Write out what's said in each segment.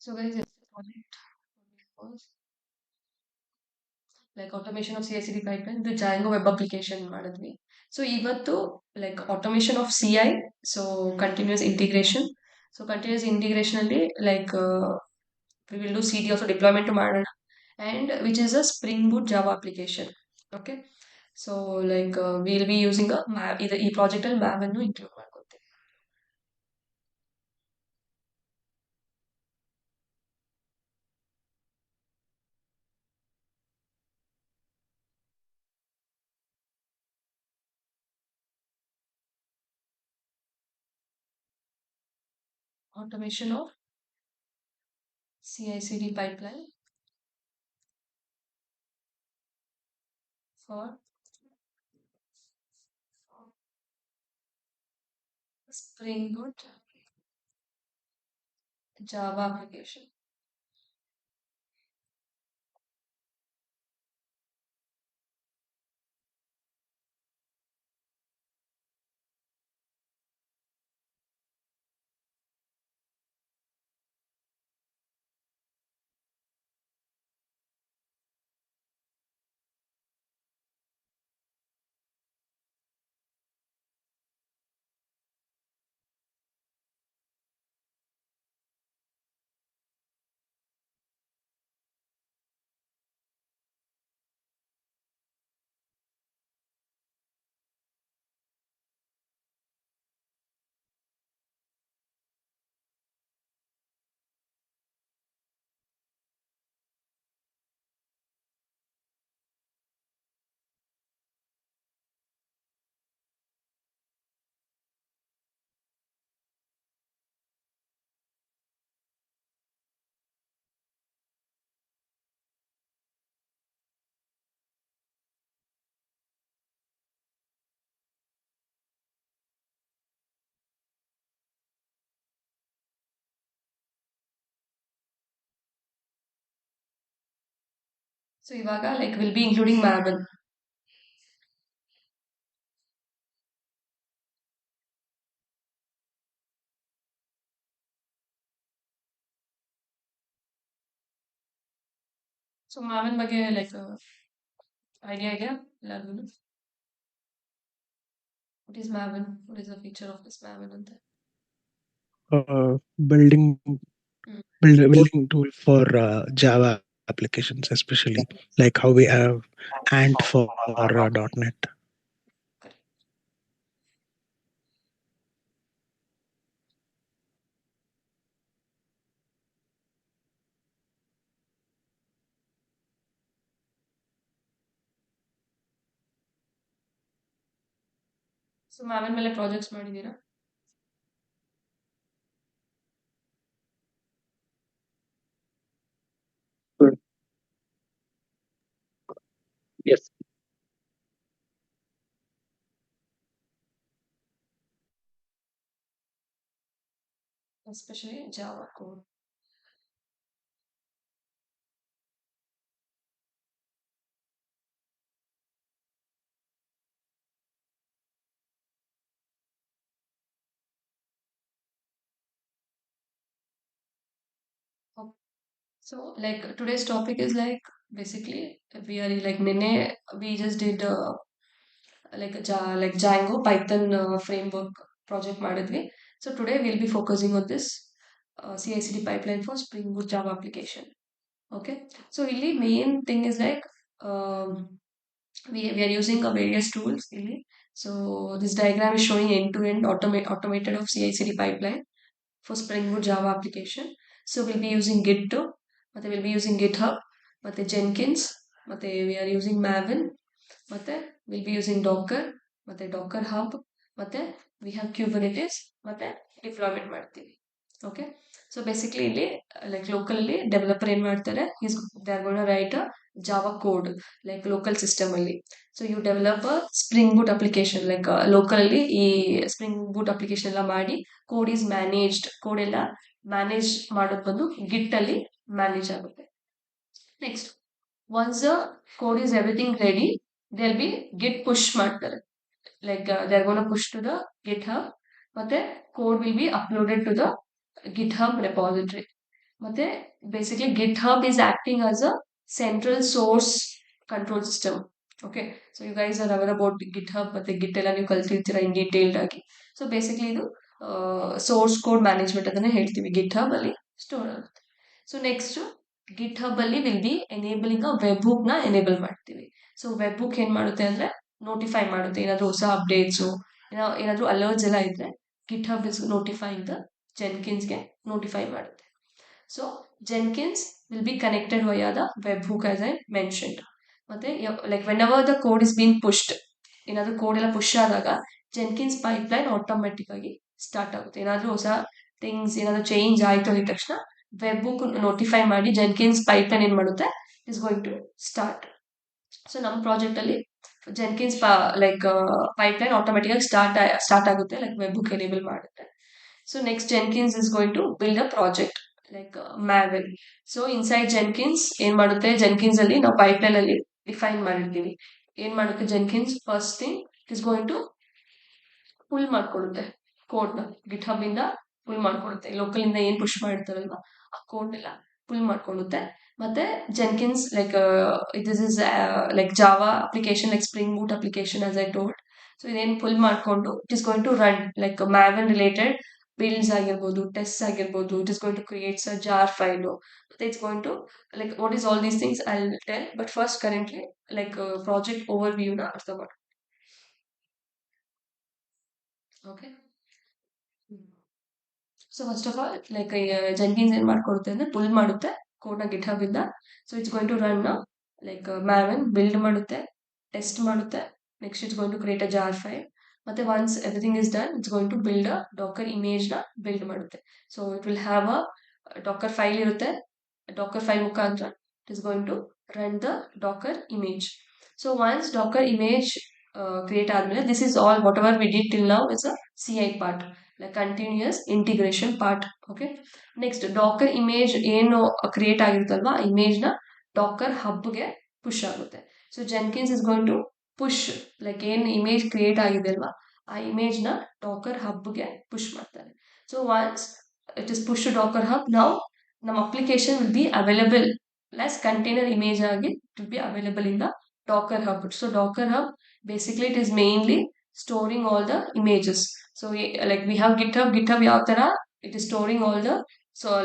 So guys, it's a project was like automation of CI/CD pipeline, the Django web application ಮಾಡಿದ್ವಿ. So ಇವತ್ತು like automation of CI, so continuous integration. So continuous integration ಅಲ್ಲಿ like we will do CD also deployment ಮಾಡೋಣ and which is a Spring Boot Java application. Okay. So like we'll be using a map ಇದು ಈ project ಅಲ್ಲಿ ಮ್ಯಾವ್ ಅನ್ನು include ಮಾಡ್ಕೊತೀವಿ. Automation of CI/CD pipeline for Spring Boot Java application. So ಇವಾಗ like we'll be including Maven. So Maven ಬಗ್ಗೆ like idea ಇದೆಯಾ ಎಲ್ಲರಿಗೂ? What is Maven? What is the feature of this Maven ಅಂತ? Building Mm. building tool for Java applications, especially like how we have Ant for .NET. Correct. So Maven ಮೇಲೆ projects ಮಾಡಿದ್ದೀರಾ? Good. Yes. Especially Java code. Okay. So like today's topic is like basically we are like Nene, we just did like like Django Python framework project ಮಾಡಿದ್ವಿ. So today we'll be focusing on this CI/CD pipeline for Spring Boot Java application. Okay. So ಇಲ್ಲಿ main thing is like um, we are using a various tools ಇಲ್ಲಿ. So this diagram is showing end-to-end automated of CI/CD pipeline for Spring Boot Java application. So we'll be using Git, ಮತ್ತೆ we'll be using GitHub, ಮತ್ತೆ Jenkins, ಮತ್ತೆ we are using Maven, ಮತ್ತೆ we'll be using Docker, ಮತ್ತೆ Docker Hub, ಮತ್ತೆ we have Kubernetes, ಮತ್ತೆ deployment ಮಾಡ್ತೀವಿ. Okay. So basically ಇಲ್ಲಿ like ಲೋಕಲ್ಲಿ ಡೆವಲಪರ್ ಏನ್ ಮಾಡ್ತಾರೆ, they are gonna write a Java code like local system ಅಲ್ಲಿ. So you develop a spring boot application like local ಅಲ್ಲಿ ಈ ಸ್ಪ್ರಿಂಗ್ ಬೂಟ್ ಅಪ್ಲಿಕೇಶನ್ ಎಲ್ಲ ಮಾಡಿ ಕೋಡ್ ಈಸ್ ಮ್ಯಾನೇಜ್ಡ್, ಕೋಡ್ ಎಲ್ಲ ಮ್ಯಾನೇಜ್ ಮಾಡೋದು ಬಂದು ಗಿಟ್ ಅಲ್ಲಿ ಮ್ಯಾನೇಜ್ ಆಗುತ್ತೆ. Next once the code is everything ready, they'll be git push ಮಾಡ್ತಾರೆ. Like they're going to push to the GitHub, ಮತ್ತೆ code will be uploaded to the GitHub repository. ಮತ್ತೆ basically GitHub is acting as a central source control system. Okay, so you guys are aware about GitHub ಮತ್ತೆ git ಎಲ್ಲ ನೀವು ಕಲ್ತಿರ್ತೀರಾ in detailed ಆಗಿ. So basically ಇದು source code management ಅದನ್ನ ಹೇಳ್ತೀವಿ, GitHub ಅಲ್ಲಿ ಸ್ಟೋರ್ ಆಗುತ್ತೆ. ಸೊ ನೆಕ್ಸ್ಟ್ ಗಿಟ್ ಹಬ್ ಅಲ್ಲಿ will be enabling a webhook ನ ಎನೇಬಲ್ ಮಾಡ್ತೀವಿ. ಸೊ ವೆಬ್ ಬುಕ್ ಏನ್ ಮಾಡುತ್ತೆ ಅಂದ್ರೆ ನೋಟಿಫೈ ಮಾಡುತ್ತೆ ಏನಾದ್ರು ಹೊಸ ಅಪ್ಡೇಟ್ಸು, ಏನಾದ್ರು ಅಲರ್ಟ್ಸ್ ಎಲ್ಲ ಇದ್ರೆ GitHub is notifying the ಜೆನ್ಕಿನ್ಸ್ಗೆ ನೋಟಿಫೈ ಮಾಡುತ್ತೆ. So Jenkins will be connected via the webhook as I mentioned. ಮತ್ತೆ like whenever the code is been pushed, ಏನಾದ್ರು ಕೋಡ್ ಎಲ್ಲ ಪುಷ್ ಆದಾಗ ಜೆನ್ಕಿನ್ಸ್ ಪೈಪ್ಲೈನ್ ಆಟೋಮೆಟಿಕ್ ಆಗಿ start ಆಗುತ್ತೆ. ಏನಾದ್ರು ಹೊಸ ಥಿಂಗ್ಸ್ ಏನಾದ್ರು ಚೇಂಜ್ ಆಯ್ತು ಅಂದ ತಕ್ಷಣ ವೆಬ್ ಬುಕ್ ನೋಟಿಫೈ ಮಾಡಿ ಜೆನ್ಕಿನ್ಸ್ ಪೈಪ್ಲೈನ್ ಏನ್ ಮಾಡುತ್ತೆ, is going to start. So ನಮ್ಮ ಪ್ರಾಜೆಕ್ಟ್ ಅಲ್ಲಿ ಜೆನ್ಕಿನ್ಸ್ ಲೈಕ್ ಪೈಪ್ಲೈನ್ ಆಟೋಮೆಟಿಕ್ ಆಗಿ ಸ್ಟಾರ್ಟ್ ಆಗುತ್ತೆ, ಲೈಕ್ ವೆಬ್ ಬುಕ್ ಎನೇಬಲ್ ಮಾಡುತ್ತೆ. So next Jenkins is going to build a project like Maven. So inside Jenkins ಏನ್ ಮಾಡುತ್ತೆ, ಜೆನ್ಕಿನ್ಸ್ ಅಲ್ಲಿ ನಾವು ಪೈಪ್ಲೈನ್ ಅಲ್ಲಿ ಡಿಫೈನ್ ಮಾಡಿರ್ತೀವಿ. ಏನ್ ಮಾಡುತ್ತೆ Jenkins, first thing is going to pull ಮಾಡ್ಕೊಳ್ಳುತ್ತೆ ಕೋಡ್ನ, ಗಿಟ್ ಹಬ್ ಇಂದ ಪುಲ್ ಮಾಡ್ಕೊಳ್ಳುತ್ತೆ. ಲೋಕಲ್ ಇಂದ ಏನ್ ಪುಷ್ ಮಾಡಿರ್ತಾರಲ್ವಾ ಆ ಕೋಡ್ ಎಲ್ಲ ಪುಲ್ ಮಾಡ್ಕೊಳ್ಳುತ್ತೆ. ಮತ್ತೆ Jenkins like this is like Java application, like Spring boot application as I told. So ಇದೇನ್ ಪುಲ್ ಮಾಡ್ಕೊಂಡು it is going to run like Maven related builds ಆಗಿರ್ಬೋದು, ಟೆಸ್ಟ್ ಆಗಿರ್ಬೋದು. It is going to creates a jar file. ಮತ್ತೆ it's going to like what is all these things I will tell. But first currently like project overview ನ ಅರ್ಥ ಮಾಡಿ. Okay, so first of all like Jenkins ಏನ್ ಮಾಡ್ಕೊಡುತ್ತೆ ಅಂದ್ರೆ pull ಮಾಡುತ್ತೆ ಕೋಡ್ನ GitHub ಇಂದ. So it's going to run like Maven build ಮಾಡುತ್ತೆ, ಟೆಸ್ಟ್ ಮಾಡುತ್ತೆ. Next it's going to create a jar file. ಮತ್ತೆ once everything is done it's going to build a Docker image ನ build ಮಾಡುತ್ತೆ. So it will have a Docker file ಇರುತ್ತೆ. Docker file ಮುಖಾಂತರ it is going to run the Docker image. So once Docker image create ಆದ್ಮೇಲೆ this is all whatever we did till now is a CI part, like continuous integration part. Okay, next Docker image ಏನು create ಆಗಿರುತ್ತಲ್ವಾ ಆ image ನ Docker ಹಬ್ಗೆ push ಆಗುತ್ತೆ. So Jenkins is going to push like ಏನ್ image create ಆಗಿದೆ ಅಲ್ವಾ ಆ ಇಮೇಜ್ ನ ಡಾಕರ್ ಹಬ್ಗೆ ಪುಷ್ ಮಾಡ್ತಾರೆ. So once it is push Docker Hub, ನಾವು ನಮ್ಮ application will be available as container image ಆಗಿ it will be available in the Docker Hub. So Docker Hub basically it is mainly storing all the images. So like we have GitHub ಯಾವ ತರ it is storing all the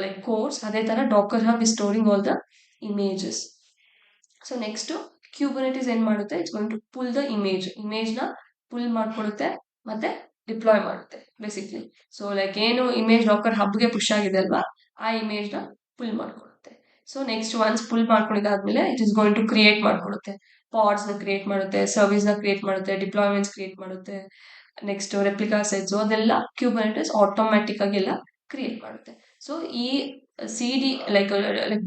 like codes, ಅದೇ ತರ Docker Hub is storing all the images. So next Kubernetes ಏನ್ ಮಾಡುತ್ತೆ, it's going to pull the image ನ pull ಮಾಡ್ಕೊಳ್ಳುತ್ತೆ ಮತ್ತೆ deploy ಮಾಡುತ್ತೆ basically. So like ಏನು ಇಮೇಜ್ ಡಾಕರ್ ಹಬ್ಗೆ ಪುಷ್ ಆಗಿದೆ ಅಲ್ವಾ ಆ ಇಮೇಜ್ ನ ಪುಲ್ ಮಾಡ್ಕೊಳ್ಳುತ್ತೆ. ಸೊ ನೆಕ್ಸ್ಟ್ ಒನ್ಸ್ ಪುಲ್ ಮಾಡ್ಕೊಂಡಿದ್ದಾದ್ಮೇಲೆ it is going to create ಮಾಡ್ಕೊಡುತ್ತೆ, ಪಾಡ್ಸ್ ನ ಕ್ರಿಯೇಟ್ ಮಾಡುತ್ತೆ, ಸರ್ವಿಸ್ ನ ಕ್ರಿಯೇಟ್ ಮಾಡುತ್ತೆ, ಡಿಪ್ಲಾಯ್ಮೆಂಟ್ಸ್ ಕ್ರಿಯೇಟ್ ಮಾಡುತ್ತೆ. ನೆಕ್ಸ್ಟ್ ರೆಪ್ಲಿಕಾ ಸೆಟ್ಸ್ ಅದೆಲ್ಲ ಕ್ಯೂಬರ್ನೆಟಿಸ್ ಆಟೋಮ್ಯಾಟಿಕ್ ಆಗಿ ಎಲ್ಲ ಕ್ರಿಯೇಟ್ ಮಾಡುತ್ತೆ. ಸೊ ಈ CD ಲೈಕ್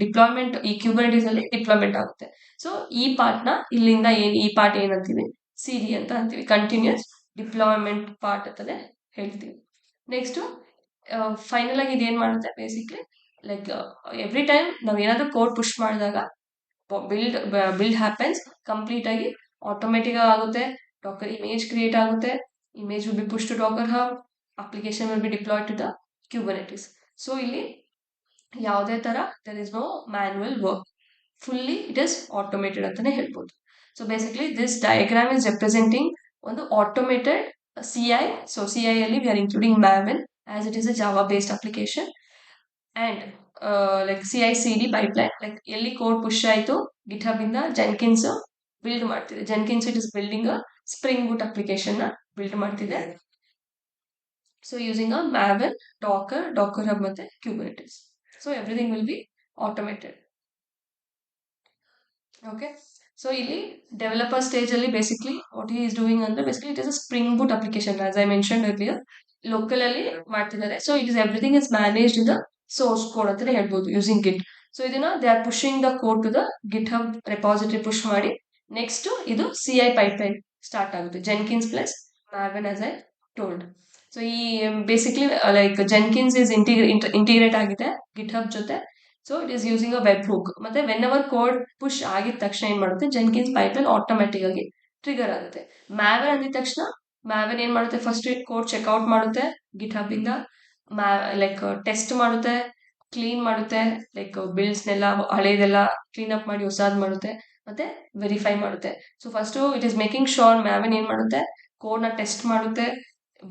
ಡಿಪ್ಲಾಯ್ಮೆಂಟ್ ಈ ಕ್ಯೂಬರ್ನೆಟಿಸ್ ಅಲ್ಲಿ ಡಿಪ್ಲಾಯ್ಮೆಂಟ್ ಆಗುತ್ತೆ. ಸೊ ಈ ಪಾರ್ಟ್ ನ ಇಲ್ಲಿಂದ ಈ ಪಾರ್ಟ್ ಏನಂತೀವಿ, CD ಅಂತ ಅಂತೀವಿ, ಕಂಟಿನ್ಯೂಸ್ ಡಿಪ್ಲಾಯ್ಮೆಂಟ್ ಪಾರ್ಟ್ ಅಂತಾನೆ ಹೇಳ್ತೀವಿ. ನೆಕ್ಸ್ಟ್ ಫೈನಲ್ ಆಗಿ ಇದೇನ್ ಮಾಡುತ್ತೆ ಬೇಸಿಕ್ಲಿ ಲೈಕ್ ಎವ್ರಿ ಟೈಮ್ ನಾವ್ ಏನಾದ್ರು ಕೋಡ್ ಪುಷ್ ಮಾಡಿದಾಗ ಬಿಲ್ಡ್ ಹ್ಯಾಪನ್ಸ್ ಕಂಪ್ಲೀಟ್ ಆಗಿ ಆಟೋಮೆಟಿಕ್ ಆಗುತ್ತೆ. ಡಾಕರ್ ಇಮೇಜ್ ಕ್ರಿಯೇಟ್ ಆಗುತ್ತೆ, image will be push to Dakar Hub, application will be deployed to the Kubernetes. So ಇಲ್ಲಿ ಯಾವುದೇ ತರ there is no manual work, fully it is automated ಅಂತಾನೆ ಹೇಳ್ಬೋದು. So basically this diagram is representing ಒಂದು automated CI. So CI ಅಲ್ಲಿ we are including Maven as it is a Java based application and like CI/CD pipeline, like ಎಲ್ಲಿ code push ಆಯ್ತು GitHub ಇಂದ Jenkins build ಮಾಡ್ತಿದೆ. Jenkins it is building a spring boot application ನ build ಮಾಡ್ತಿದೆ. So using a Maven, Docker Hub ಮತ್ತೆ Kubernetes. So everything will be automated. Okay, so ಇಲ್ಲಿ developer stage ಅಲ್ಲಿ basically what is doing ಅಂದ್ರೆ basically it is a spring boot application as I mention earlier, local ಅಲ್ಲಿ ಮಾಡ್ತಿದ್ದಾರೆ. So it is everything is managed in the source code ಅಂತಾನೆ ಹೇಳ್ಬೋದು using Git. So ಇದನ್ನ they are pushing the code to the GitHub repository push ಮಾಡಿ next ಇದು CI pipeline start ಆಗುತ್ತೆ, Jenkins plus Maven as I told. So ಈ basically like Jenkins is integrate ಆಗಿದೆ GitHub ಜೊತೆ. So it is using a webhook. ಮತ್ತೆ when our code push ಆಗಿದ ತಕ್ಷಣ ಏನ್ ಮಾಡುತ್ತೆ ಜೆನ್ಕಿನ್ಸ್ ಪೈಪ್ಲೈನ್ ಆಟೋಮ್ಯಾಟಿಕ್ ಆಗಿ ಟ್ರಿಗರ್ ಆಗುತ್ತೆ. Maven ಅಂದಿದ ತಕ್ಷಣ Maven ಏನ್ ಮಾಡುತ್ತೆ, ಫಸ್ಟ್ ಕೋಡ್ ಚೆಕ್ಔಟ್ ಮಾಡುತ್ತೆ ಗಿಟ್ ಹಬ್ ಇಂದ, ಲೈಕ್ ಟೆಸ್ಟ್ ಮಾಡುತ್ತೆ, ಕ್ಲೀನ್ ಮಾಡುತ್ತೆ, ಲೈಕ್ ಬಿಲ್ಸ್ನೆಲ್ಲ ಹಳೇದೆಲ್ಲ ಕ್ಲೀನ್ ಅಪ್ ಮಾಡಿ ಹೊಸಾದ್ ಮಾಡುತ್ತೆ, ಮತ್ತೆ ವೆರಿಫೈ ಮಾಡುತ್ತೆ. So first it is making sure Maven ಏನು ಮಾಡುತ್ತೆ, ಕೋಡ್ನ ಟೆಸ್ಟ್ ಮಾಡುತ್ತೆ,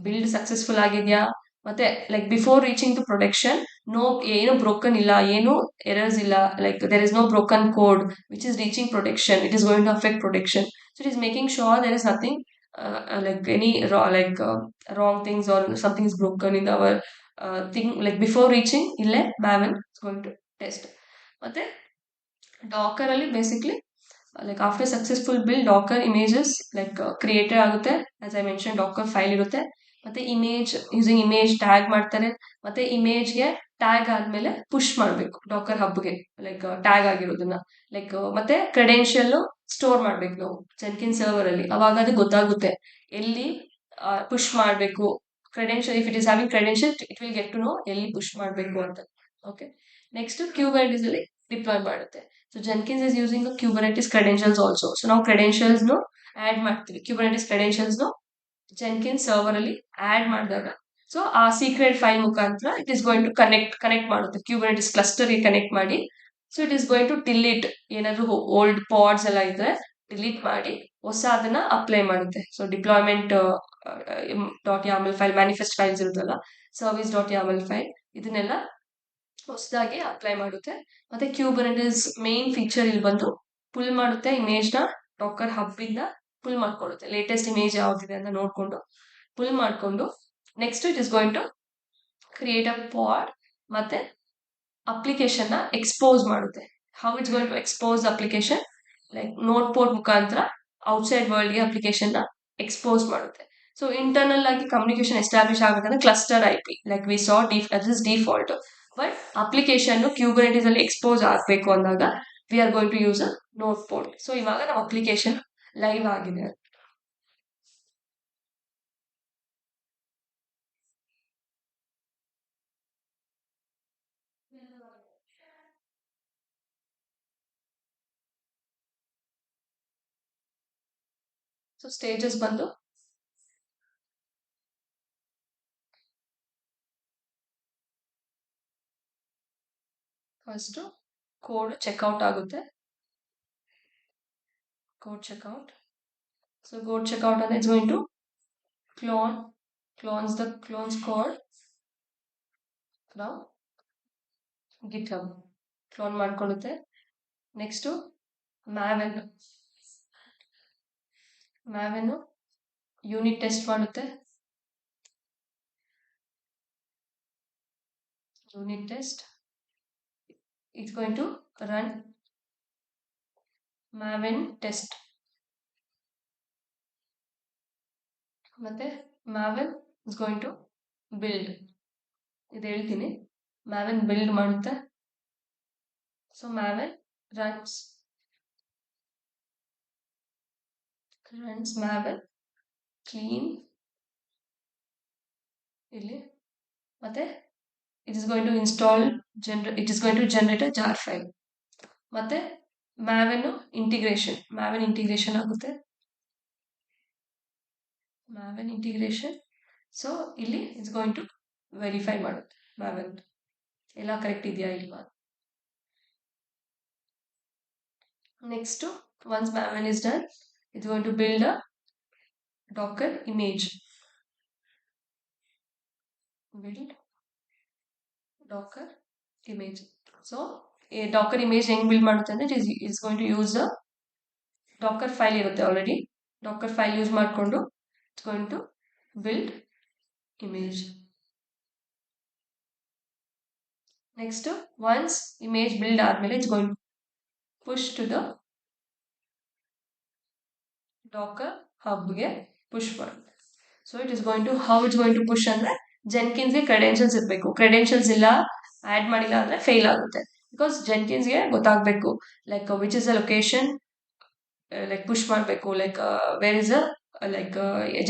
ಬಿಲ್ಡ್ ಸಕ್ಸಸ್ಫುಲ್ ಆಗಿದೆಯಾ, ಮತ್ತೆ like before reaching to production no, ಏನು ಬ್ರೋಕನ್ ಇಲ್ಲ, ಏನು ಎರರ್ಸ್ ಇಲ್ಲ, like there is no broken code which is reaching production, it is going to affect production. So it is making sure there is nothing like any wrong things or something is broken in our thing, like before reaching ಇಲ್ಲೇ Maven is going to test. ಮತ್ತೆ Dakar ಅಲ್ಲಿ basically like after successful build docker images created ಆಗುತ್ತೆ, as I mentioned docker file ಇರುತ್ತೆ, ಮತ್ತೆ image using image tag ಮಾಡ್ತಾರೆ, ಮತ್ತೆ ಇಮೇಜ್ಗೆ tag ಆದ್ಮೇಲೆ push ಮಾಡಬೇಕು ಡಾಕರ್ ಹಬ್ಗೆ, ಟ್ಯಾಗ್ ಆಗಿರೋದನ್ನ, ಮತ್ತೆ ಕ್ರೆಡೆನ್ಷಿಯಲ್ ಸ್ಟೋರ್ ಮಾಡ್ಬೇಕು ನಾವು ಜೆನ್ಕಿನ್ ಸರ್ವರ್ ಅಲ್ಲಿ, ಅವಾಗ ಅದು ಗೊತ್ತಾಗುತ್ತೆ ಎಲ್ಲಿ ಪುಷ್ ಮಾಡಬೇಕು. Credential, if it is having credential it will get to know ಎಲ್ಲಿ ಪುಷ್ ಮಾಡಬೇಕು ಅಂತ. ಓಕೆ, ನೆಕ್ಸ್ಟ್ ಕ್ಯೂಬರ್ನೆಟಿಸ್ ಅಲ್ಲಿ ಡಿಪ್ಲಾಯ್ ಮಾಡುತ್ತೆ. So Jenkins is using Kubernetes credentials also. So ನಾವು ಕ್ರೆಡೆನ್ಷಿಯಲ್ಸ್ ಆಡ್ ಮಾಡ್ತೀವಿ, ಕ್ಯೂಬರ್ನೆಟಿಸ್ ಕ್ರೆಡೆನ್ಷಿಯಲ್ಸ್ ಜೆನ್ಕಿನ್ ಸರ್ವರ್ ಅಲ್ಲಿ add ಮಾಡಿದಾಗ, so ಆ ಸೀಕ್ರೆಟ್ ಫೈಲ್ ಮುಖಾಂತರ it is going to connect ಮಾಡುತ್ತೆ, ಕ್ಯೂಬರ್ನೆಟಿಸ್ ಕ್ಲಸ್ಟರ್ಗೆ ಕನೆಕ್ಟ್ ಮಾಡಿ. So it is going to delete ಏನಾದ್ರು ಓಲ್ಡ್ ಪಾಡ್ಸ್ ಎಲ್ಲ ಇದ್ರೆ ಡಿಲೀಟ್ ಮಾಡಿ ಹೊಸ ಅದನ್ನ ಅಪ್ಲೈ ಮಾಡುತ್ತೆ. So deployment dot YAML file, manifest files ಇರುತ್ತಲ್ಲ, ಸರ್ವಿಸ್ ಡಾಟ್ ಯಾಮಲ್ ಫೈಲ್, ಇದನ್ನೆಲ್ಲ ಹೊಸದಾಗಿ ಅಪ್ಲೈ ಮಾಡುತ್ತೆ. ಮತ್ತೆ ಕ್ಯೂಬರ್ನೆಟಿಸ್ ಮೇನ್ ಫೀಚರ್ ಇಲ್ಲಿ ಬಂದು ಪುಲ್ ಮಾಡುತ್ತೆ ಇಮೇಜ್ನ ಡಾಕರ್ ಹಬ್ ಇಂದ ಪುಲ್ ಮಾಡ್ಕೊಳ್ಳುತ್ತೆ, ಲೇಟೆಸ್ಟ್ ಇಮೇಜ್ ಯಾವ್ದಿದೆ ಅಂತ ನೋಡ್ಕೊಂಡು ಪುಲ್ ಮಾಡ್ಕೊಂಡು, next it is going to create a pod, ಮತ್ತೆ ಅಪ್ಲಿಕೇಶನ್ ನ ಎಕ್ಸ್ಪೋಸ್ ಮಾಡುತ್ತೆ. How it's going to expose application, like node port ಮುಖಾಂತರ ಔಟ್ಸೈಡ್ ವರ್ಲ್ಡ್ಗೆ ಅಪ್ಲಿಕೇಶನ್ ನ ಎಕ್ಸ್ಪೋಸ್ ಮಾಡುತ್ತೆ. ಸೊ ಇಂಟರ್ನಲ್ ಆಗಿ ಕಮ್ಯುನಿಕೇಶನ್ ಎಸ್ಟಾಬ್ಲಿಷ್ ಆಗ್ಬೇಕಂದ್ರೆ cluster IP, like we saw that is default. But application Kubernetes ಅಲ್ಲಿ ಎಕ್ಸ್ಪೋಸ್ ಆಗಬೇಕು ಅಂದಾಗ we are going to use a node port. So ಇವಾಗ ನಮ್ಮ ಅಪ್ಲಿಕೇಶನ್ ಲೈವ್ ಆಗಿದೆ. ಸೊ ಸ್ಟೇಜಸ್ ಬಂದು ಫಸ್ಟ್ ಕೋಡ್ ಚೆಕ್ಔಟ್ ಆಗುತ್ತೆ, code checkout. So code checkout ಅಂದ್ರೆ it's going to clones code from GitHub, clone ಮಾಡ್ಕೊಳ್ಳುತ್ತೆ. ನೆಕ್ಸ್ಟು ಮ್ಯಾವೆನ್ ಯೂನಿಟ್ ಟೆಸ್ಟ್ ಮಾಡುತ್ತೆ, unit test it's going to run Maven test. ಮತ್ತೆ Maven is going to build, ಇದು ಹೇಳ್ತೀನಿ, Maven build ಮಾಡುತ್ತೆ. So Maven runs Maven clean ಇಲ್ಲಿ, ಮತ್ತೆ it is going to install it is going to generate a jar file. ಮತ್ತೆ Maven integration ಆಗುತ್ತೆ, Maven integration. So ಇಲ್ಲಿ it's going to verify ಮಾಡುತ್ತೆ Maven ಎಲ್ಲ ಕರೆಕ್ಟ್ ಇದೆಯಾ ಇಲ್ವಾ. Next once Maven is done, it's going to build a Docker image. Build Docker image. So a Docker image ಹೆಂಗ್ build ಮಾಡುತ್ತೆ ಅಂದ್ರೆ it is going to use a Docker file ಇರುತ್ತೆ already. Docker file use ಮಾಡಿಕೊಂಡು it's going to build image. Next once image build ಆದ್ಮೇಲೆ it's going to push to the Docker ಹಬ್ಗೆ push ಮಾಡುತ್ತೆ. So it is going to how it's going to push ಅಂದ್ರೆ ಜೆನ್ಕಿನ್ಸ್ಗೆ credentials ಇರಬೇಕು, credentials ಇಲ್ಲ add ಮಾಡಿಲ್ಲ ಅಂದ್ರೆ ಫೇಲ್ ಆಗುತ್ತೆ. ಬಿಕಾಸ್ ಜೆನ್ಕಿನ್ಸ್ಗೆ ಗೊತ್ತಾಗಬೇಕು like which is a location, like push ಮಾಡಬೇಕು, like where is a like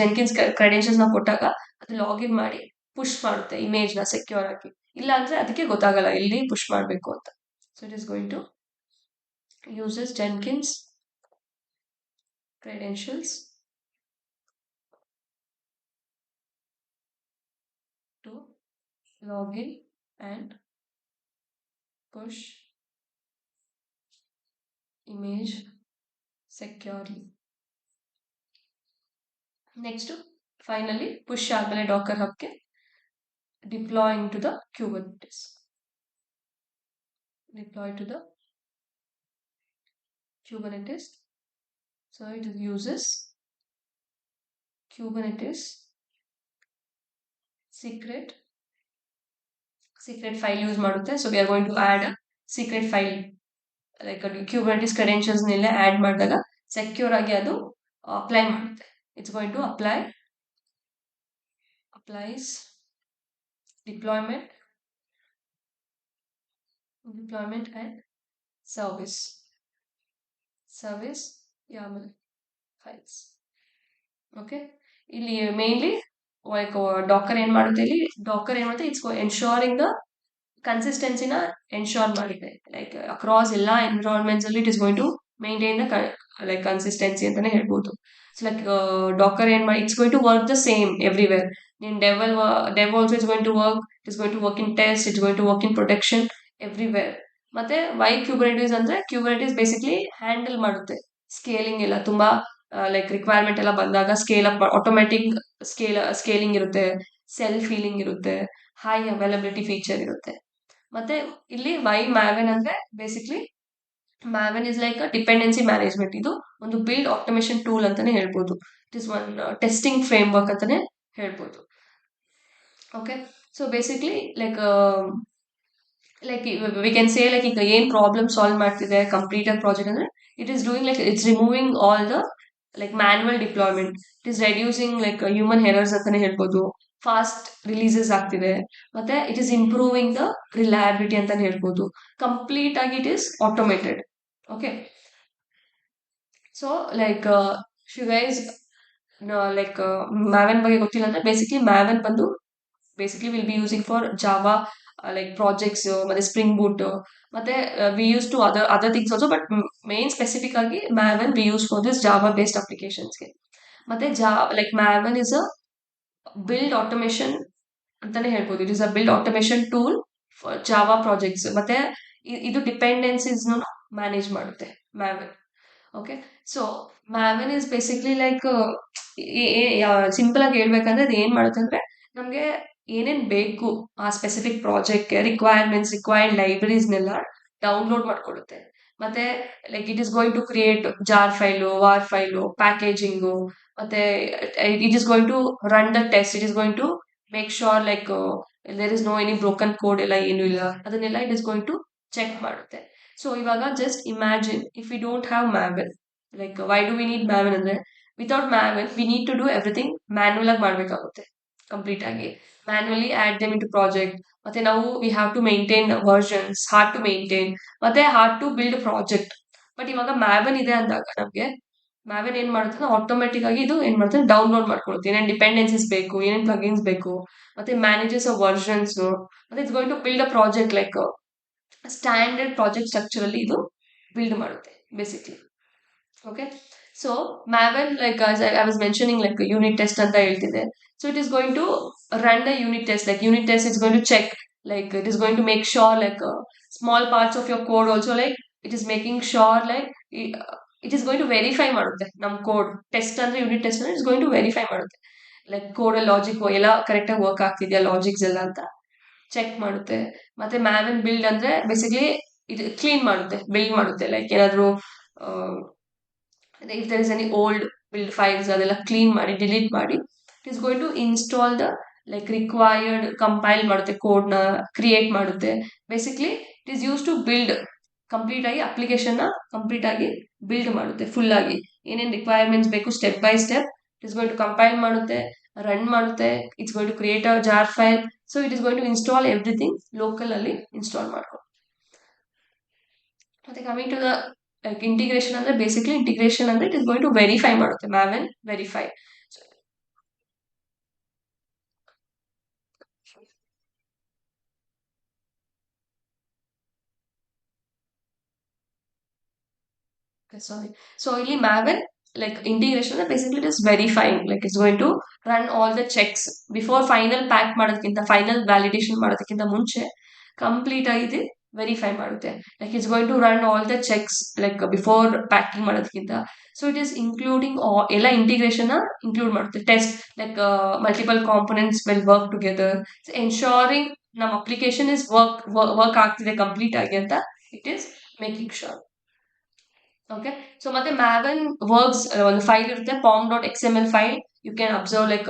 Jenkins credentials ನ ಕೊಟ್ಟಾಗ ಅದು ಲಾಗಿನ್ ಮಾಡಿ ಪುಷ್ ಮಾಡುತ್ತೆ ಇಮೇಜ್ ನ ಸೆಕ್ಯೂರ್ ಆಗಿ, ಇಲ್ಲ ಅಂದ್ರೆ ಅದಕ್ಕೆ ಗೊತ್ತಾಗಲ್ಲ ಎಲ್ಲಿ ಪುಷ್ ಮಾಡಬೇಕು ಅಂತ. So it is going to uses Jenkins credentials to log in and push image securely. Next, finally, push ಆದ್ಮೇಲೆ Docker Hubಗೆ deploy into the Kubernetes. Deploy to the Kubernetes. So it uses Kubernetes secret file use ಮಾಡುತ್ತೆ. So we are going to add a secret file like Kubernetes credentials ನೆಲ್ಲ add ಮಾಡಿದಾಗ secure ಆಗಿ ಅದು apply ಮಾಡುತ್ತೆ. It's going to applies deployment and service YAML files. Okay, ಇಲ್ಲಿ mainly like Docker ಏನ್ ಮಾಡುತ್ತೆ ಇಲ್ಲಿ Docker ಏನ್ ಮಾಡುತ್ತೆ it's ensuring the consistency ನ ensure ಮಾಡುತ್ತೆ like across ಎಲ್ಲ environments ಅಲ್ಲಿ it is going to maintain the like consistency ಅಂತಾನೆ ಹೇಳ್ಬೋದು. So like Docker ಏನ್ ಮಾಡಿ it's going to work the same everywhere. In dev also it's going to work, it is going to work in test, it's going to work in production everywhere. ಮತ್ತೆ why Kubernetes ಅಂದ್ರೆ Kubernetes basically handle ಮಾಡುತ್ತೆ scaling ಎಲ್ಲ ತುಂಬಾ like requirement ಎಲ್ಲ ಬಂದಾಗ scale up automatic scaling ಇರುತ್ತೆ, self healing ಇರುತ್ತೆ, high availability feature ಇರುತ್ತೆ. ಮತ್ತೆ ಇಲ್ಲಿ ವೈ ಮ್ಯಾವೆನ್ ಅಂದ್ರೆ basically Maven is like dependency management. ಇದು ಒಂದು ಬಿಲ್ಡ್ ಆಟೋಮೇಷನ್ ಟೂಲ್ ಅಂತಾನೆ ಹೇಳ್ಬೋದು. It is one testing frame work ಅಂತಾನೆ ಹೇಳ್ಬೋದು. Okay, so basically like we can say like ಈಗ ಏನ್ ಪ್ರಾಬ್ಲಮ್ ಸಾಲ್ವ್ ಮಾಡ್ತಿದೆ ಕಂಪ್ಲೀಟ್ ಪ್ರಾಜೆಕ್ಟ್ ಅಂದ್ರೆ it is doing like it's removing all the like manual deployment, it is reducing like human errors ಅಂತಾನೆ ಹೇಳ್ಬೋದು. Fast releases ಆಗ್ತಿದೆ, ಮತ್ತೆ it is improving the reliability ಅಂತಾನೆ ಹೇಳ್ಬೋದು. ಕಂಪ್ಲೀಟ್ ಆಗಿ it is automated. Okay, so like guys like Maven ಬಗ್ಗೆ ಗೊತ್ತಿಲ್ಲ ಅಂದ್ರೆ ಬೇಸಿಕ್ಲಿ ಮ್ಯಾವೆನ್ ಬಂದು basically will be using for Java like projects ಮತ್ತೆ ಸ್ಪ್ರಿಂಗ್ ಬೂಟ್ ಮತ್ತೆ we use to other things also, but main specific ಆಗಿ Maven we use for this Java based ಅಪ್ಲಿಕೇಶನ್ಸ್ಗೆ. ಮತ್ತೆ like Maven is a build automation ಅಂತಾನೆ ಹೇಳ್ಬೋದು. It is a build automation tool for Java projects. ಮತ್ತೆ ಇದು dependencies manage ಮಾಡುತ್ತೆ Maven. Okay, so Maven is basically like simple ಆಗಿ ಹೇಳ್ಬೇಕಂದ್ರೆ ಅದು ಏನ್ ಮಾಡುತ್ತೆ ಅಂದ್ರೆ ನಮ್ಗೆ ಏನೇನ್ ಬೇಕು ಆ ಸ್ಪೆಸಿಫಿಕ್ ಪ್ರಾಜೆಕ್ಟ್ಗೆ ರಿಕ್ವೈರ್ಡ್ ಲೈಬ್ರರೀಸ್ನೆಲ್ಲ ಡೌನ್ಲೋಡ್ ಮಾಡ್ಕೊಳ್ಳುತ್ತೆ. ಮತ್ತೆ like it is going to create jar file, war file, packaging, ಮತ್ತೆ it is going to run the test, it is going to make sure like there is no any broken code ಎಲ್ಲ ಏನು ಇಲ್ಲ ಅದನ್ನೆಲ್ಲ it is going to check ಮಾಡುತ್ತೆ. So ಇವಾಗ just imagine if we don't have Maven, like why do we need Maven ಅಂದ್ರೆ without Maven we need to do everything manual ಆಗಿ ಮಾಡ್ಬೇಕಾಗುತ್ತೆ. Complete ಆಗಿ manually add them into project. ಮತ್ತೆ ನಾವು we have to maintain versions, hard to maintain, ಮತ್ತೆ hard to build project. But ಇವಾಗ Maven ಇದೆ ಅಂದಾಗ ನಮ್ಗೆ ಮ್ಯಾವೆನ್ ಏನ್ ಮಾಡುತ್ತೆ ಆಟೋಮೆಟಿಕ್ ಆಗಿ ಇದು ಏನ್ ಮಾಡುತ್ತೆ ಡೌನ್ಲೋಡ್ ಮಾಡ್ಕೊಳುತ್ತೆ ಏನೇನ್ ಡಿಪೆಂಡೆನ್ಸೀಸ್ ಬೇಕು, ಏನೇನ್ ಪ್ಲಗಿನ್ಸ್ ಬೇಕು, ಮತ್ತೆ ಮ್ಯಾನೇಜಸ್ ವರ್ಷನ್ಸ್, ಮತ್ತೆ it's going to build a project like standard project structure ಅಲ್ಲಿ ಇದು ಬಿಲ್ಡ್ ಮಾಡುತ್ತೆ basically. Okay, so Maven like I was mentioning like unit test ಅಂತ ಹೇಳ್ತಿದೆ. So it is going to run the unit test. Like unit test is going to check, like it is going to make sure like small parts of your code also, like it is making sure like it is going to verify ಮಾಡುತ್ತೆ ನಮ್ code. Test ಅಂದ್ರೆ unit test ಅಂದ್ರೆ it's going to verify ಮಾಡುತ್ತೆ like code logic ಎಲ್ಲ correct ಆಗಿ work ಆಗ್ತಿದ್ಯಾ logics ಎಲ್ಲ ಅಂತ ಚೆಕ್ ಮಾಡುತ್ತೆ. ಮತ್ತೆ ಮ್ಯಾವೆನ್ ಬಿಲ್ಡ್ ಅಂದ್ರೆ ಬೇಸಿಕ್ಲಿ ಇದು ಕ್ಲೀನ್ ಮಾಡುತ್ತೆ, ಬಿಲ್ಡ್ ಮಾಡುತ್ತೆ. ಲೈಕ್ ಏನಾದ್ರು if there is any old build files ಅದೆಲ್ಲ ಕ್ಲೀನ್ ಮಾಡಿ ಡಿಲೀಟ್ ಮಾಡಿ it is going to install the like required compile ಮಾಡುತ್ತೆ, ಕೋಡ್ ನ ಕ್ರಿಯೇಟ್ ಮಾಡುತ್ತೆ. Basically it is use to build complete ಆಗಿ ಅಪ್ಲಿಕೇಶನ್ ನ ಕಂಪ್ಲೀಟ್ ಆಗಿ ಬಿಲ್ಡ್ ಮಾಡುತ್ತೆ ಫುಲ್ ಆಗಿ. ಏನೇನ್ ರಿಕ್ವೈರ್ಮೆಂಟ್ಸ್ ಬೇಕು step by step it is going to compile ಮಾಡುತ್ತೆ, ರನ್ ಮಾಡುತ್ತೆ, it's going to create a jar file. So it is going to install everything local ಅಲ್ಲಿ ಇನ್ಸ್ಟಾಲ್ ಮಾಡ್ಕೊ. ಮತ್ತೆ coming to the like integration ಅಂದ್ರೆ basically integration ಅಂದ್ರೆ it is going to verify ಮಾಡುತ್ತೆ Maven verify. Sorry. So ಇಲ್ಲಿ Maven like integration basically it is verifying, like it's going to run all the checks before final pack ಮಾಡೋದಕ್ಕಿಂತ final validation ಮಾಡೋದಕ್ಕಿಂತ ಮುಂಚೆ complete ಆಗಿದೆ verify ಮಾಡುತ್ತೆ. Like it's going to run all the checks like before packing ಮಾಡೋದಕ್ಕಿಂತ. So it is including ಎಲ್ಲ integration include ಮಾಡುತ್ತೆ. Test like multiple components will work together, ensuring ನಮ್ಮ application is work ಆಗ್ತಿದೆ complete ಆಗಿ ಅಂತ it is making sure. Okay, so ಮತ್ತೆ Maven works ಒಂದು file ಇರುತ್ತೆ, pom.xml file. You can observe like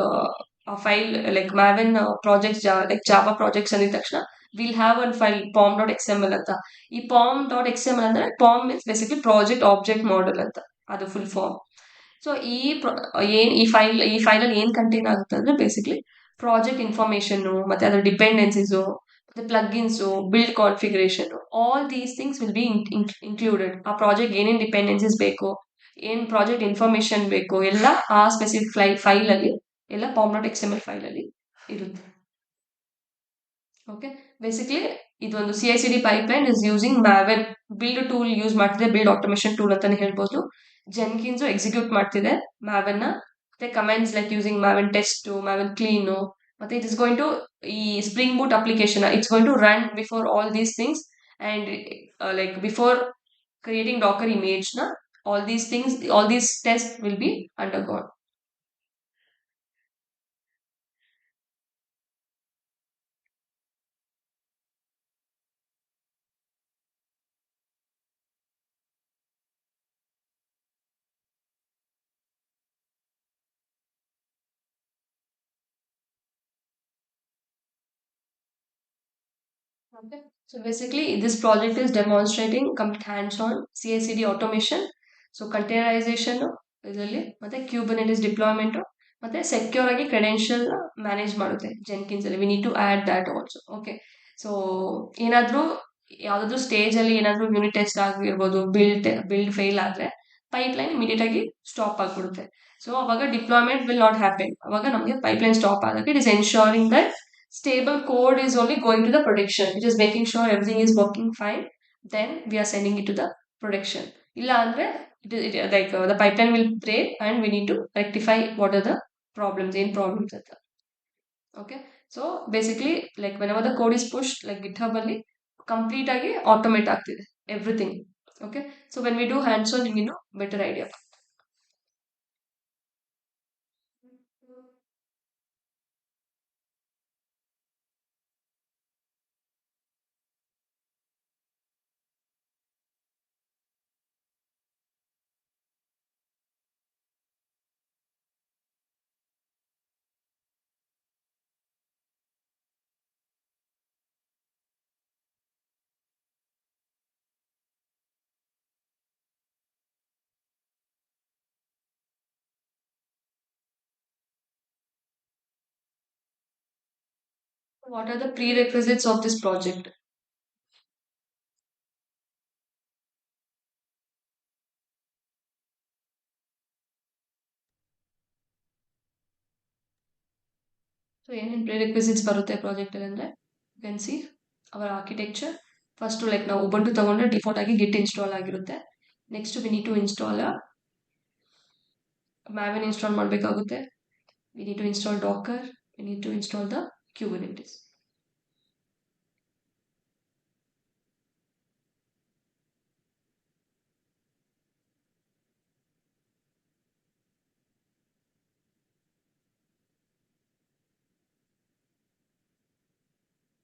ಆ file like Maven projects like Java projects ಅಂದಿದ ತಕ್ಷಣ will have one file pom.xml ಅಂತ. ಈ pom.xml ಅಂದ್ರೆ palm means basically project object model ಅಂತ, ಅದು ಫುಲ್ ಫಾರ್ಮ್. ಸೊ ಈ ಫೈಲಲ್ಲಿ ಏನ್ ಕಂಟೈನ್ ಆಗುತ್ತೆ ಅಂದ್ರೆ ಬೇಸಿಕ್ಲಿ ಪ್ರಾಜೆಕ್ಟ್ ಇನ್ಫಾರ್ಮೇಶನ್, ಮತ್ತೆ ಅದರ ಡಿಪೆಂಡೆನ್ಸೀಸು, ಮತ್ತೆ plugins, build configuration, all these things will be included. ಆ ಪ್ರಾಜೆಕ್ಟ್ ಏನೇನು ಡಿಪೆಂಡೆನ್ಸೀಸ್ ಬೇಕು, ಏನ್ ಪ್ರಾಜೆಕ್ಟ್ ಇನ್ಫಾರ್ಮೇಶನ್ ಬೇಕು, ಎಲ್ಲ ಆ ಸ್ಪೆಸಿಫಿಕ್ ಫೈಲ್ ಅಲ್ಲಿ ಎಲ್ಲ pom.xml ಫೈಲ್ ಅಲ್ಲಿ ಇರುತ್ತೆ. ಓಕೆ, ಬೇಸಿಕ್ಲಿ ಇದೊಂದು CI/CD pipeline is using Maven build tool use ಮಾಡ್ತಿದೆ, ಬಿಲ್ಡ್ ಆಟೋಮೇಶನ್ ಟೂಲ್ ಅಂತಾನೆ ಹೇಳ್ಬೋದು. ಜೆನ್ಕಿನ್ಸ್ ಎಕ್ಸಿಕ್ಯೂಟ್ ಮಾಡ್ತಿದೆ ಮ್ಯಾವೆನ್ ನ, ಮತ್ತೆ comments like using Maven test, Maven clean, ಮತ್ತೆ ಇಟ್ ಇಸ್ ಗೋಯಿಂಗ್ ಟು ಈ spring boot application it's going to run before all these things. And like before creating Docker image ನ all these tests will be undergone. Okay. So basically, this project is demonstrating complete hands-on CI/CD automation. So containerization ಇದರಲ್ಲಿ ಮತ್ತೆ Kubernetes deployment ಮತ್ತೆ secure ಆಗಿ credential manage ಮಾಡುತ್ತೆ Jenkins ಅಲ್ಲಿ. We need to add that also. Okay, so ಏನಾದ್ರೂ ಯಾವ್ದಾದ್ರು stage ಅಲ್ಲಿ ಏನಾದ್ರೂ ಯೂನಿಟ್ ಟೆಸ್ಟ್ ಆಗಿರ್ಬೋದು, ಬಿಲ್ಡ್ ಫೇಲ್ ಆದ್ರೆ ಪೈಪ್ಲೈನ್ ಇಮಿಡಿಯೇಟ್ ಆಗಿ ಸ್ಟಾಪ್ ಆಗ್ಬಿಡುತ್ತೆ. ಸೊ ಅವಾಗ ಡಿಪ್ಲಾಯ್ಮೆಂಟ್ ವಿಲ್ ನಾಟ್ ಹ್ಯಾಪನ್. ಅವಾಗ ನಮಗೆ ಪೈಪ್ಲೈನ್ ಸ್ಟಾಪ್ ಆದಾಗ it is ensuring that stable code is only going to the production. It is making sure everything is working fine. Then we are sending it to the production. Illa andre like the pipeline will break and we need to rectify what are the problems in problems at the. Okay, so basically like whenever the code is pushed like GitHub alli complete agi automate ಆಗ್ತಿದೆ everything. Okay, so when we do hands on you know better idea. What are the prerequisites of this project? So ಏನೇನು prerequisites ಬರುತ್ತೆ project ಅಲ್ಲಿ ಅಂದ್ರೆ you can see our architecture. First like ನಾವು ಉಬುಂಟು ತಗೊಂಡ್ರೆ default ಆಗಿ Git install ಆಗಿರುತ್ತೆ. Next we need to install Maven install ಮಾಡಬೇಕಾಗುತ್ತೆ. We need to install Docker, we need to install the Kubernetes.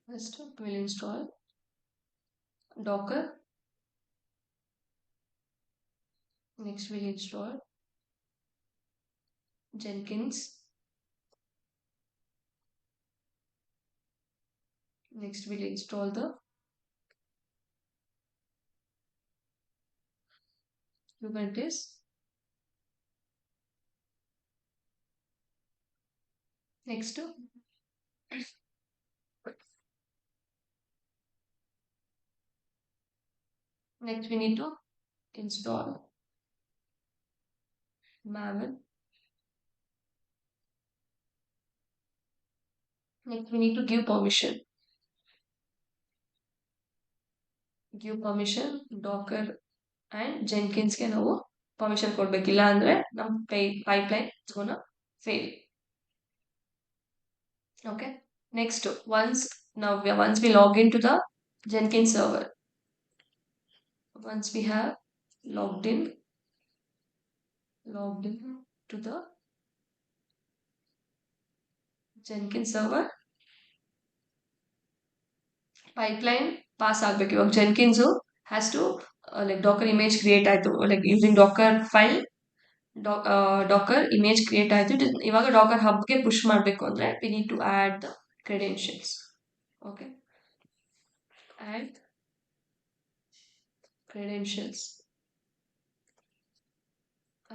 First we'll install Docker. Next we'll install Jenkins. Next we'll install the Kubernetes. Next we need to install Maven. Next we need to give permission. Give permission Docker and Jenkins ಗೆ ನಾವು permission ಕೊಡ್ಬೇಕಿಲ್ಲ ಅಂದ್ರೆ ನಮ್ಮ pipeline it's gonna fail. Okay, next once we log into the Jenkins server. Once we have logged in, logged in to the Jenkins server, pipeline pass ಆಗ್ಬೇಕು ಇವಾಗ Jenkins has to like Docker image create ಆಯ್ತು like using Docker file Docker image create ಆಯ್ತು ಇವಾಗ Docker hub ಗೆ push ಮಾಡಬೇಕು ಅಂದ್ರೆ we need to add the credentials. Okay, add credentials.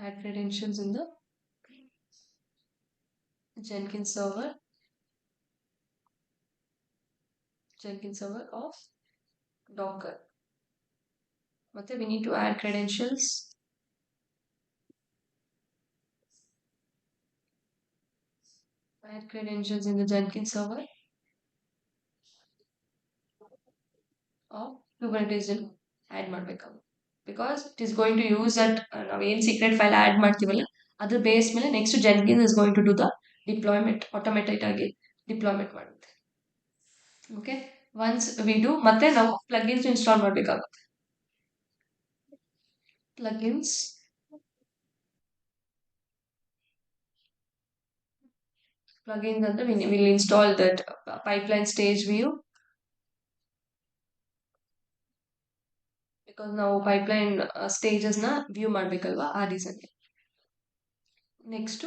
Add credentials in the Jenkins server. Jenkins server of Docker. ಮತ್ತೆ we need to add credentials. Add credentials in the Jenkins server of Kubernetes add ಮಾಡಬೇಕು because it is going to use that ನಾವು ಏನು secret file add ಮಾಡ್ತೀವಲ್ಲ ಅದ್ರ base ಮೇಲೆ next Jenkins is going to do the deployment automated ಆಗಿ deployment ಮಾಡುತ್ತೆ. Okay, once we do ಮತ್ತೆ ನಾವು plugins install ಮಾಡಬೇಕಾಗುತ್ತೆ. Plugins ಅಂದ್ರೆ we will install that pipeline stage view because ನಾವು pipeline stages ನ view ಮಾಡಬೇಕಲ್ವಾ ಆ ರೀಸನ್ಗೆ. Next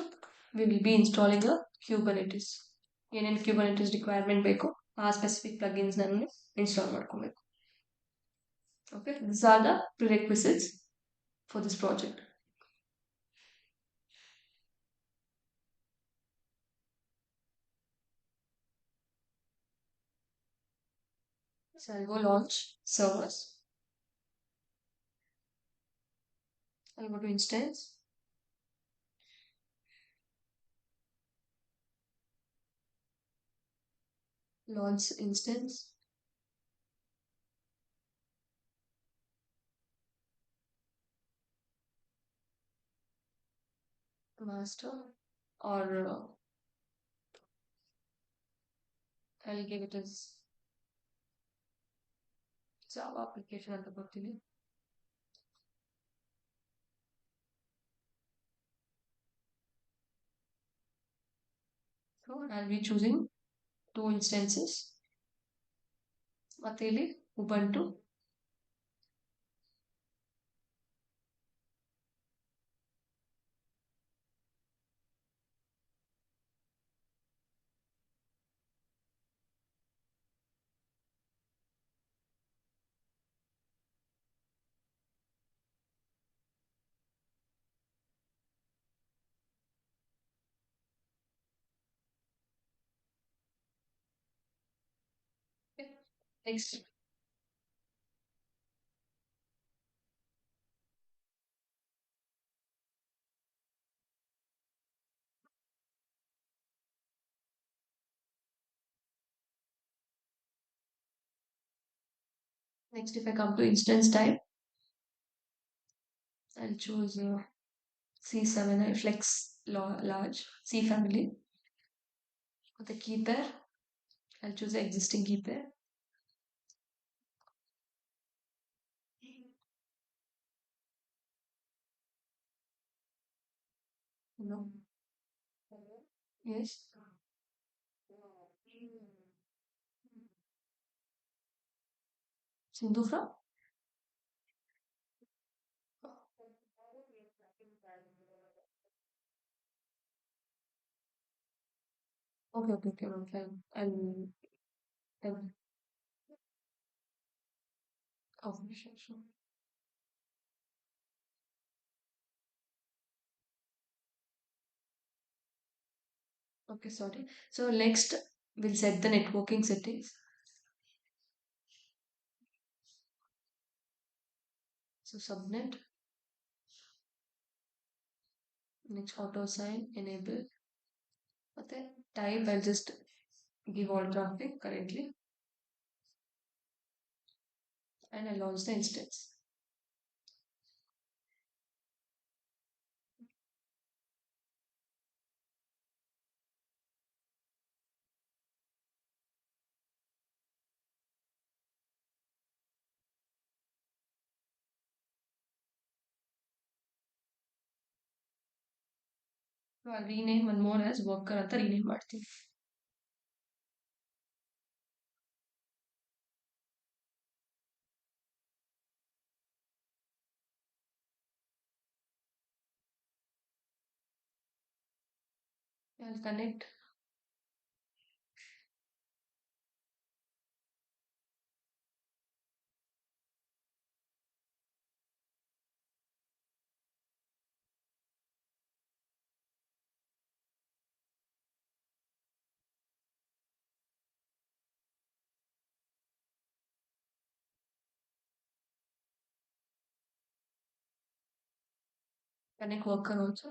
we will be installing a Kubernetes. ಏನೇನು Kubernetes ರಿಕ್ವೈರ್ಮೆಂಟ್ ಬೇಕು ಆ ಸ್ಪೆಸಿಫಿಕ್ ಪ್ಲಗಿನ್ಸ್ ನಾನು ಇನ್ಸ್ಟಾಲ್ ಮಾಡ್ಕೊಬೇಕು. Okay, these are the prerequisites for this project. So I'll go launch servers. I'll go to instance. Launch instance. Master or I'll give it as Java application ಅಂತ ಕೊಡ್ತೀನಿ. So I'll be choosing 2 instances. ಮತ್ತೆ ಇಲ್ಲಿ Ubuntu. Okay. Next. Next, if I come to instance type, I'll choose C7 Flex large C family. With the key pair, I'll choose the existing key pair. No. Yes. Sindhu from? Okay, okay, okay, I'm fine. I'll okay, sure, sure. Okay, sorry. So next, we'll set the networking settings. So subnet, next auto sign enable. Okay, type I'll just give all traffic currently, and I'll launch the instance. I'll rename one more as worker ಅಂತ rename ಮಾಡ್ತೀನಿ. I'll connect. Connect worker also.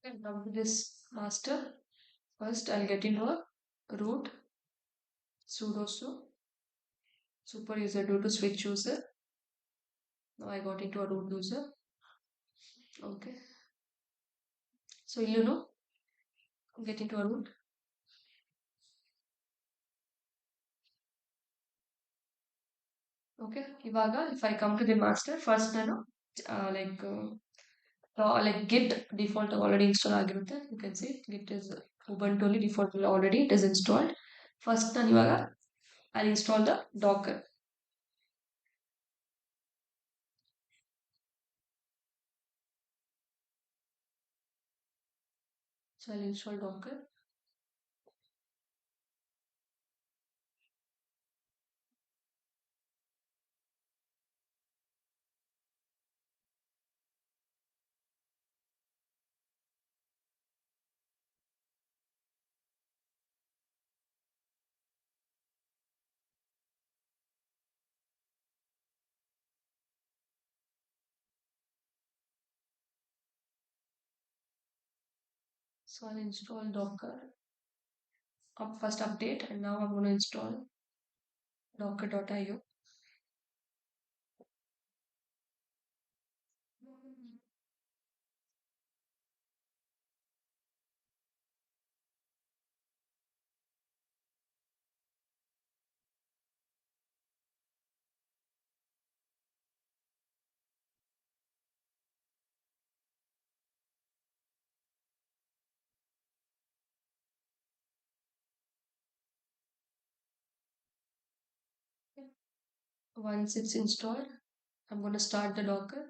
And now to this master. First, I'll get into a root sudo su super user due to switch user. Now I got into a root user. Okay. So you know, get into a root. Okay. Ivaga, if I come to the master, first ನಾನು like like git default already install ಆಗಿರುತ್ತೆ. You can see git is Ubuntu ಅಲ್ಲಿ default already it is installed. First ನಾನು ಇವಾಗ I'll install the Docker. So I'll install Docker. So I'll install Docker. First update, and now I'm going to install docker.io. Once it's installed, I'm going to start the Docker.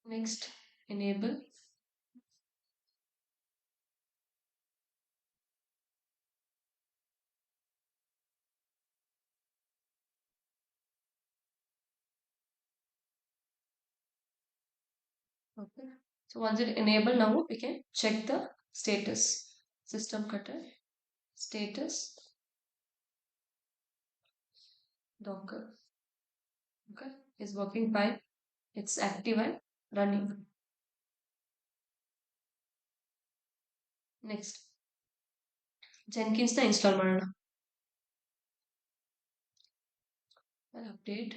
Next, enable. Okay. So once it enabled, now we can check the status. System cutter status Docker. Okay, is working fine. It's active and running. Next, Jenkins ನ install ಮಾಡೋಣ. I'll update.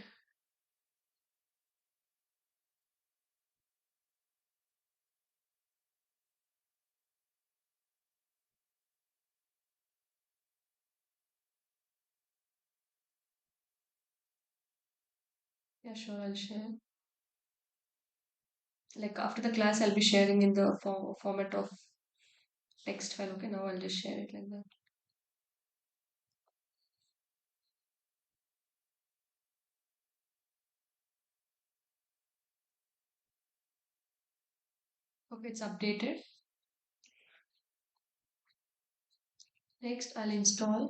Yeah, sure, I'll share. Like after the class, I'll be sharing in the format of text file. Okay, now I'll just share it like that. Okay, it's updated. Next, I'll install.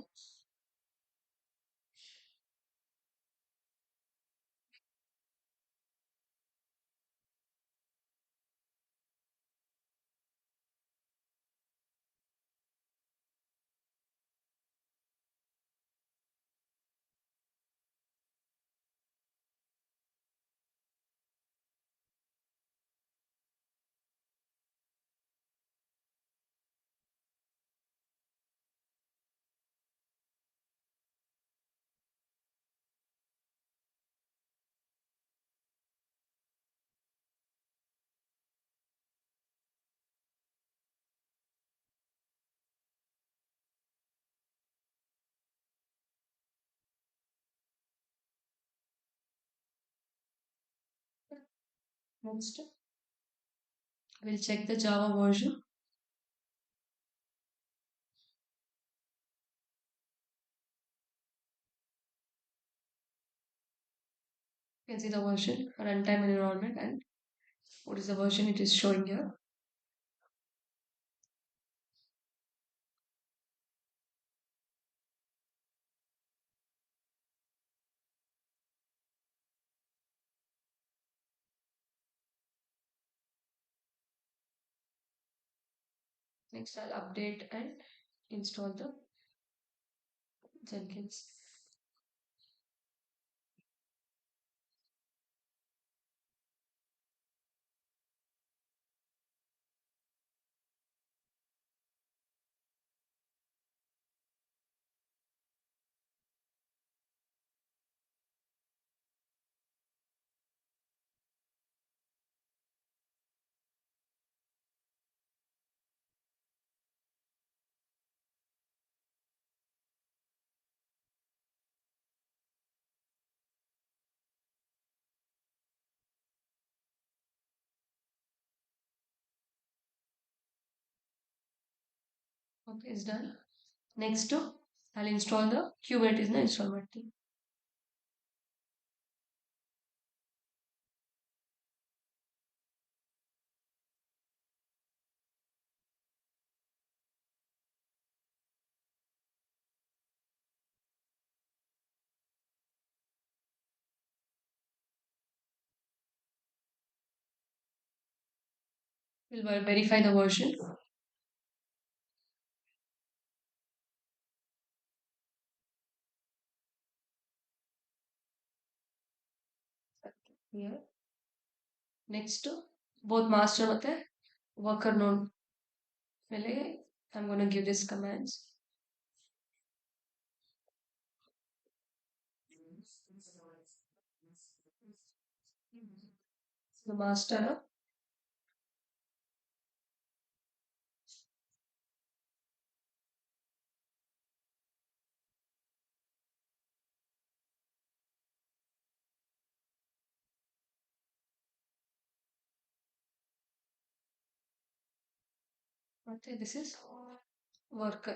Next, we'll check the Java version. You can see the version, runtime environment, and what is the version it is showing here. Next, I'll update and install the Jenkins. Okay, it's done. Next, I'll install the Kubernetes na install ಮಾಡ್ತೀನಿ. We'll verify the version. Here. Next, both master ಮತ್ತೆ worker node ಮೇಲೆ I'm going to give these commands. The master ಮತ್ತೆ this is worker.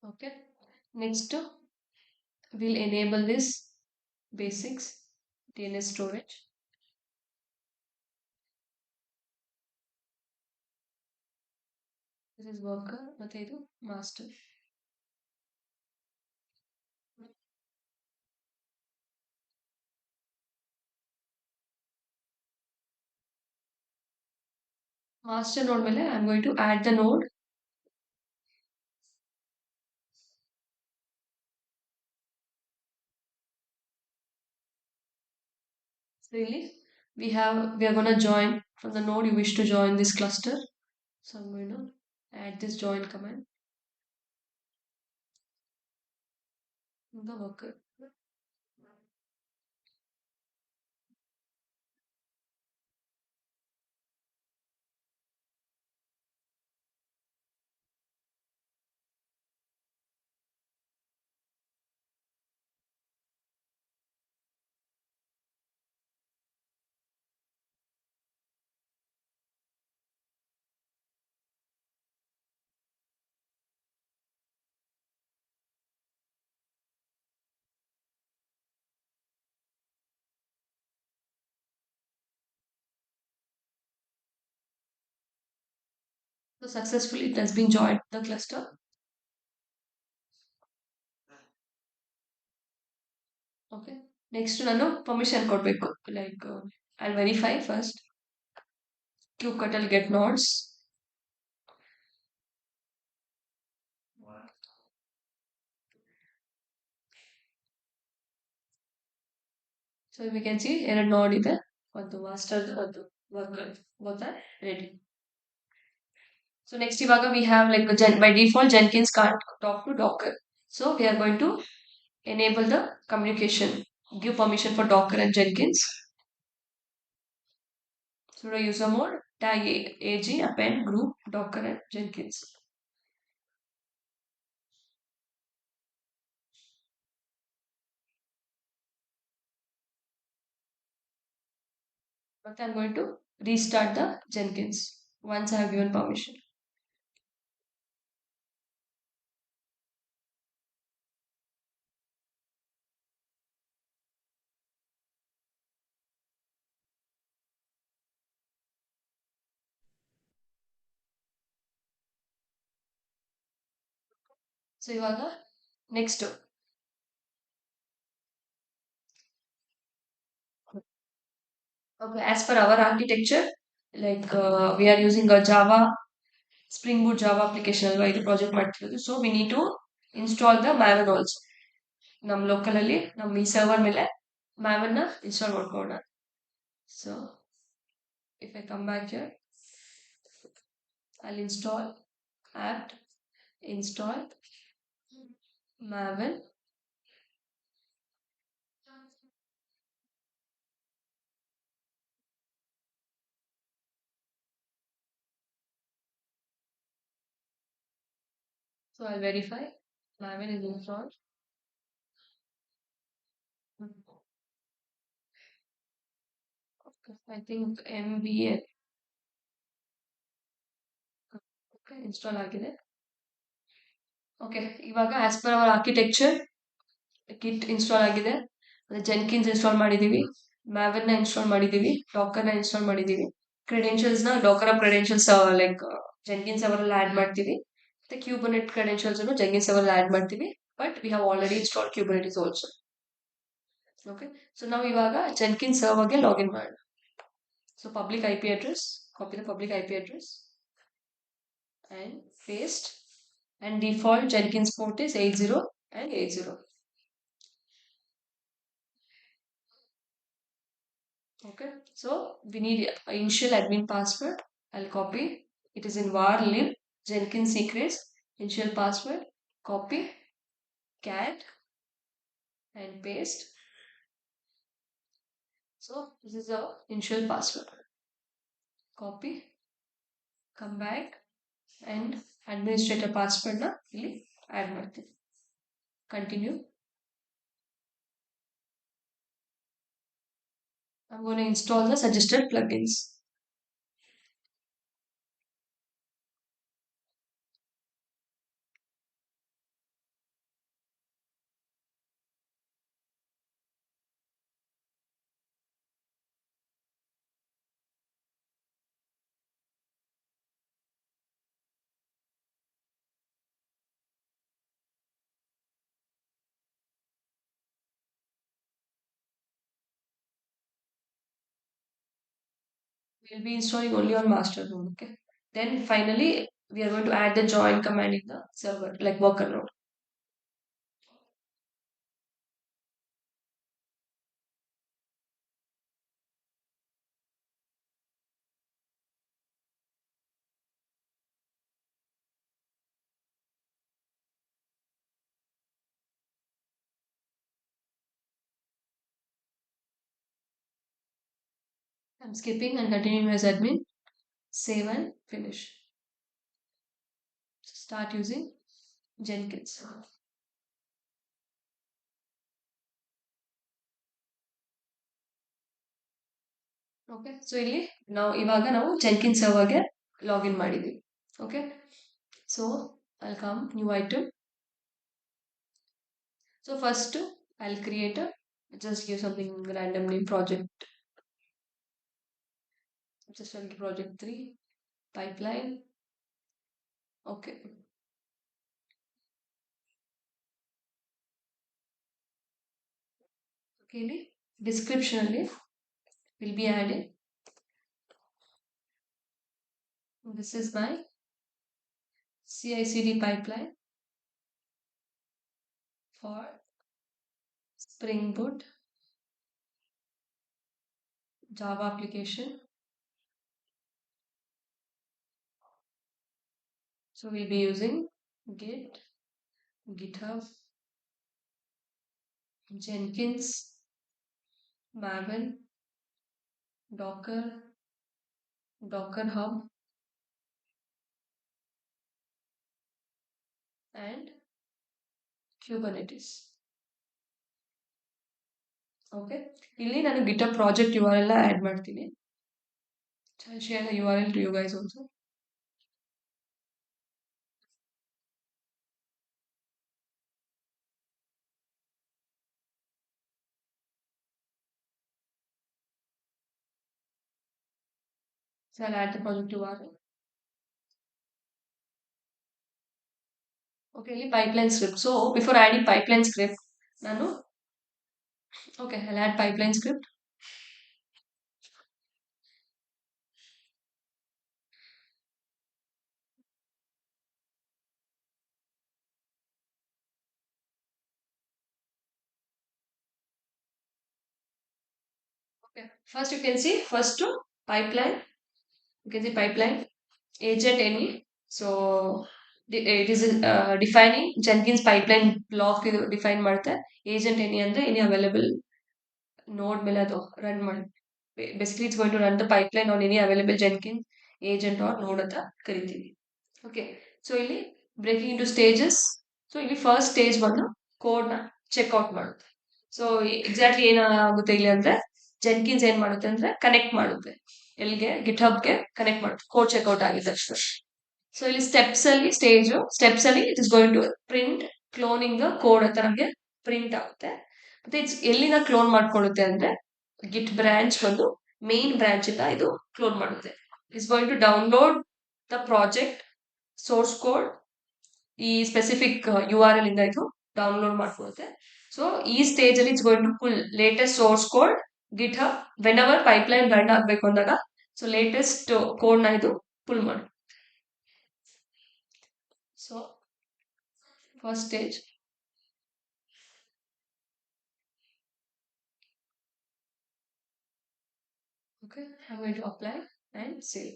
Okay. Next, we'll enable this basics DNS storage. This is worker ಮತ್ತೆ ಇದು master. Master node ಮೇಲೆ I'm going to add the node. Really, we are going to join from the node you wish to join this cluster. So I'm going to add this join command in the worker. So successfully it has been joined the cluster. Okay. Next ನಾನು permission ಕೊಡ್ಬೇಕು. Like I'll verify first. kubectl get nodes. So we can see ಎರಡು node ಇದೆ. ಒಂದು master ಒಂದು worker. Both are ready. So next ಇವಾಗ we have like by default Jenkins can't talk to Docker. So we are going to enable the communication. Give permission for Docker and Jenkins. So the user mode tag AG, append, group, Docker, and Jenkins. But I'm going to restart the Jenkins once I have given permission. So ಇವಾಗ next. Okay, as per our architecture, we are using a Java Spring Boot Java application ಅಲ್ವಾ ಇದು project ಮಾಡ್ತಿರೋದು. So we need to install the Maven also. ನಮ್ಮ local ಅಲ್ಲಿ ನಮ್ಮ ಈ server ಮೇಲೆ Maven ನ ಇನ್ಸ್ಟಾಲ್ ಮಾಡ್ಕೊಳ್ಳೋಣ. So if I come back here, I'll install apt install maven. So I'll verify maven is installed. Okay, I think MVN okay, install ಆಗಿದೆ. Okay, ಇವಾಗ as per our architecture kit install ಆಗಿದೆ. Jenkins install ಮಾಡಿದೀವಿ, ಮ್ಯಾವನ್ ನ install ಮಾಡಿದೀವಿ, Dakar ನ install ಮಾಡಿದೀವಿ. Credentials ನ Dakar of credentials ಜೆನ್ಕಿನ್ಸ್ ಅವರಲ್ಲಿ ಆಡ್ ಮಾಡ್ತೀವಿ. ಮತ್ತೆ ಕ್ಯೂಬನೆಟ್ ಕ್ರೆಡೆನ್ಷಿಯಲ್ಸ್ ಅನ್ನು ಜೆನ್ಕಿನ್ಸ್ ಅವರಲ್ಲಿ ಆಡ್ ಮಾಡ್ತೀವಿ. But we have already install Kubernetes also. Okay, so ನಾವು ಇವಾಗ ಜೆನ್ಕಿನ್ ಸರ್ವರ್ಗೆ ಲಾಗಿನ್ ಮಾಡೋಣ. So public I P address, copy the public I P address and paste, and default Jenkins port is 80 and 80. Okay, so we need initial admin password. I'll copy. It is in var lib Jenkins secrets initial password. Copy, cat, and paste. So this is the initial password. Copy, come back, and administrator password na ಇಲ್ಲಿ add ಮಾಡ್ತೀನಿ. Continue. I'm going to install the suggested plugins. We'll be installing only on master node. Okay. Then finally, we are going to add the join command in the server, like worker node. I'm skipping and continuing as admin. Save and finish. Start using Jenkins. Okay. So ಇಲ್ಲಿ ಇವಾಗ ನಾವು Jenkins serverಗೆ login ಮಾಡಿದ್ವಿ. Okay. So I'll come new item. So first I'll create a just give something random name project. Just I'll give project 3 pipeline. Okay. Okay. ಇಲ್ಲಿ description ಅಲ್ಲಿ will be added. This is my CI/CD pipeline for Spring Boot Java application. So we'll be using Git, GitHub, Jenkins, Maven, Docker, Docker Hub and Kubernetes. Okay, ಇಲ್ಲಿ ನಾನು GitHub project U R L add ಮಾಡ್ತೀನಿ. I'll share the URL to you guys also. So I'll add the project URL. Okay, ಇಲ್ಲಿ pipeline script. So before adding pipeline script, ನಾನು okay, I'll add pipeline script. Okay, first you can see first to pipeline. You can see pipeline agent any. So it is defining Jenkins pipeline block ಇದು define ಮಾಡುತ್ತೆ. Agent any ಅಂದ್ರೆ any available node ಮೇಲೆ ಅದು run ಮಾಡಿ. Basically it's going to run the pipeline on any available Jenkins agent or node ಅಂತ ಕರಿತೀವಿ. Okay, so ಇಲ್ಲಿ breaking into stages. So ಇಲ್ಲಿ first stage ಬಂದು code ನ ಚೆಕ್ಔಟ್ ಮಾಡುತ್ತೆ. ಸೊ ಎಕ್ಸಾಕ್ಟ್ಲಿ ಏನಾಗುತ್ತೆ ಇಲ್ಲಿ ಅಂದ್ರೆ ಜೆನ್ಕಿನ್ಸ್ ಏನ್ ಮಾಡುತ್ತೆ ಅಂದ್ರೆ ಕನೆಕ್ಟ್ ಮಾಡುತ್ತೆ, ಎಲ್ಲಿಗೆ ಗಿಟ್ಹಬ್ಗೆ ಕನೆಕ್ಟ್ ಮಾಡುತ್ತೆ ಕೋಡ್ ಚೆಕ್ಔಟ್ ಆಗಿದೆ ತಕ್ಷಣ. ಸೊ ಇಲ್ಲಿ ಸ್ಟೆಪ್ಸ್ ಅಲ್ಲಿ it is going to print cloning the code ಅಂತ ನಮಗೆ ಪ್ರಿಂಟ್ ಆಗುತ್ತೆ. ಮತ್ತೆ ಇಟ್ಸ್ ಎಲ್ಲಿಂದ ಕ್ಲೋನ್ ಮಾಡ್ಕೊಳ್ಳುತ್ತೆ ಅಂದ್ರೆ ಗಿಟ್ ಬ್ರಾಂಚ್ ಒಂದು ಮೇನ್ ಬ್ರಾಂಚ್ ಇಂದ ಇದು ಕ್ಲೋನ್ ಮಾಡುತ್ತೆ. It's going to download the project source code, ಈ ಸ್ಪೆಸಿಫಿಕ್ ಯು ಆರ್ ಎಲ್ ಇಂದ ಇದು ಡೌನ್ಲೋಡ್ ಮಾಡ್ಕೊಳ್ಳುತ್ತೆ. ಸೊ ಈ ಸ್ಟೇಜ್ ಅಲ್ಲಿ it's going to full latest source code GitHub when our pipeline run ಆಗ್ಬೇಕು ಅಂದಾಗ ಸೊ ಲೇಟೆಸ್ಟ್ ಕೋಡ್ ನ ಇದು ಪುಲ್ ಮಾಡಿ. So first stage okay, I'm going to apply and save.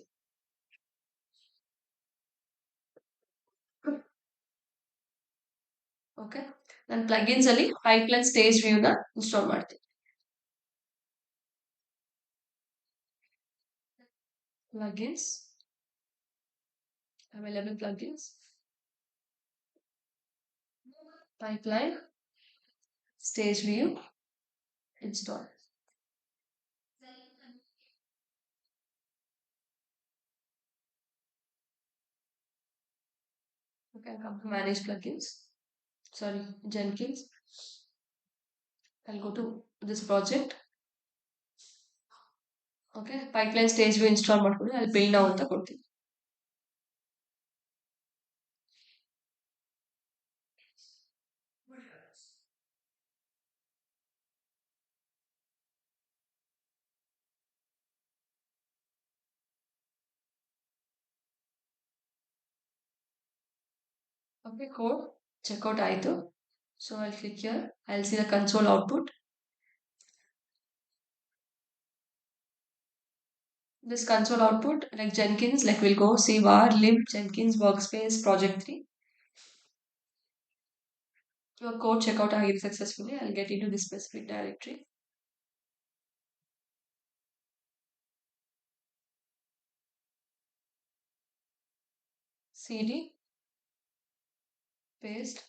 Okay, ನಾನು plugins ಅಲ್ಲಿ pipeline stage view ನ install ಮಾಡ್ತೀನಿ. plugins, available plugins, pipeline stage view, install. Okay, I come to manage plugins. Sorry, Jenkins. I'll go to this project. Okay, pipeline stage view install ಮಾಡ್ಕೊಂಡು I'll build now ಅಂತ ಕೊಡ್ತೀನಿ. Okay, code checkout ಆಯ್ತು. So I'll click here. I'll see the console output. This console output, like Jenkins, like we'll go see var lib Jenkins workspace project 3. Your code checkout agide successfully. I'll get into this specific directory. cd paste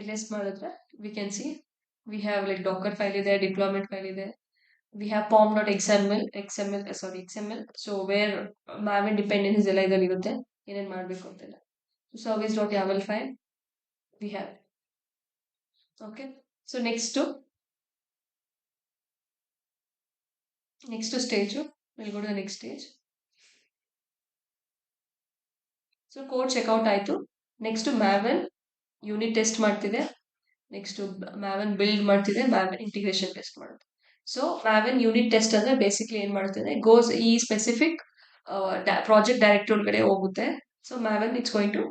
ls ಮಾಡಿದ್ರೆ we can see we have like docker file ಇದೆ, deployment file ಇದೆ, we have xml. So where maven dependencies ಎಲ್ಲ ಇದರಲ್ಲಿ ಇರುತ್ತೆ, ಏನೇನ್ ಮಾಡಬೇಕು ಅಂತೆಲ್ಲ. service.yaml file we have. Okay, so next to stage we'll go to the next stage. So code checkout ಆಯ್ತು. Next maven unit test ಮಾಡ್ತಿದೆ, next maven build ಮಾಡ್ತಿದೆ, maven integration test ಮಾಡುತ್ತೆ. ಸೊ maven ಯೂನಿಟ್ ಟೆಸ್ಟ್ ಅಂದ್ರೆ basically ಏನ್ ಮಾಡ್ತಿದೆ, goes ಈ specific project directory ಒಳಗಡೆ ಹೋಗುತ್ತೆ. So maven it's going to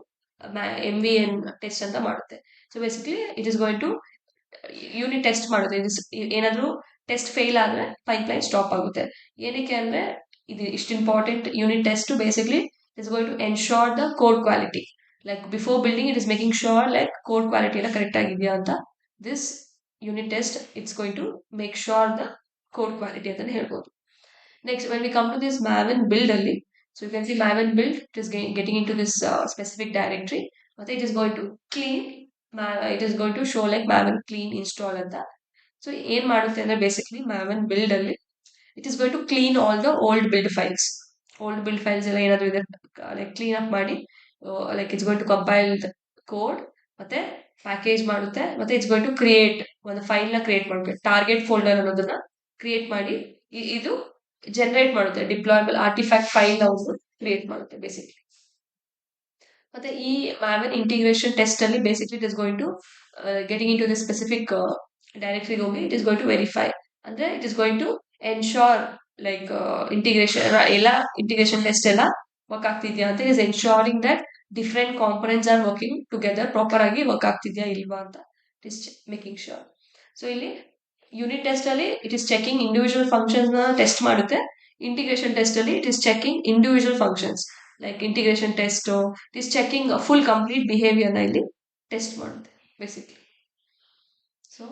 MVN test ಅಂತ ಮಾಡುತ್ತೆ. So basically it is going to unit test ಮಾಡುತ್ತೆ. ಏನಾದ್ರೂ ಟೆಸ್ಟ್ ಫೇಲ್ ಆದ್ರೆ ಪೈಪ್ಲೈನ್ ಸ್ಟಾಪ್ ಆಗುತ್ತೆ. ಏನಕ್ಕೆ ಅಂದ್ರೆ ಇದು ಇಷ್ಟು important unit test. Basically is going to ensure the code quality. Like before building, it is making sure like code quality ಎಲ್ಲ correct ಆಗಿದೆಯಾ ಅಂತ. This unit test, it's going to make sure the code quality ಅಂತಾನೆ ಹೇಳ್ಬೋದು. Next, when we come to this maven build ಅಲ್ಲಿ, so you can see maven build, it is getting into this specific directory. But it is going to clean, it is going to show like maven clean install ಅಂತ. So ಏನ್ ಮಾಡುತ್ತೆ ಅಂದ್ರೆ basically maven build ಅಲ್ಲಿ it is going to clean all the old build files. Old build files ಎಲ್ಲ ಏನಾದ್ರು ಇದೆ like clean up ಮಾಡಿ, like it's going to compile the code, ಮತ್ತೆ ಪ್ಯಾಕೇಜ್ ಮಾಡುತ್ತೆ, ಮತ್ತೆ ಇಟ್ಸ್ ಗೋಯಿಂಗ್ ಟು ಕ್ರಿಯೇಟ್ ಒಂದು file ನ ಕ್ರಿಯೇಟ್ ಮಾಡುತ್ತೆ, ಟಾರ್ಗೆಟ್ ಫೋಲ್ಡರ್ ಅನ್ನೋದನ್ನ ಕ್ರಿಯೇಟ್ ಮಾಡಿ ಇದು ಜನರೇಟ್ ಮಾಡುತ್ತೆ, ಡಿಪ್ಲಾಯಬಲ್ ಆರ್ಟಿಫ್ಯಾಕ್ಟ್ ಫೈಲ್ ನಾವು ಕ್ರಿಯೇಟ್ ಮಾಡುತ್ತೆ ಬೇಸಿಕ್ಲಿ. ಮತ್ತೆ ಈ ಮ್ಯಾವನ್ ಇಂಟಿಗ್ರೇಷನ್ ಟೆಸ್ಟ್ ಅಲ್ಲಿ basically it is going to getting in to the specific directory ಹೋಗಿ it is going to verify, ಅಂದ್ರೆ it is going to ensure like integration ಎಲ್ಲ integration test ಎಲ್ಲ work ಆಗ್ತಿದ್ಯಾ ಅಂತ, is ensuring that different components are working together, proper ಆಗಿ work ಆಗ್ತಿದ್ಯಾ ಇಲ್ವಾ ಅಂತ it is making sure. So ಇಲ್ಲಿ ಯೂನಿಟ್ ಟೆಸ್ಟ್ ಅಲ್ಲಿ it is checking individual functions ನ ಟೆಸ್ಟ್ ಮಾಡುತ್ತೆ, ಇಂಟಿಗ್ರೇಷನ್ ಟೆಸ್ಟ್ ಅಲ್ಲಿ it is checking individual functions like integration test it is checking full complete behaviour ನ ಇಲ್ಲಿ ಟೆಸ್ಟ್ ಮಾಡುತ್ತೆ basically. So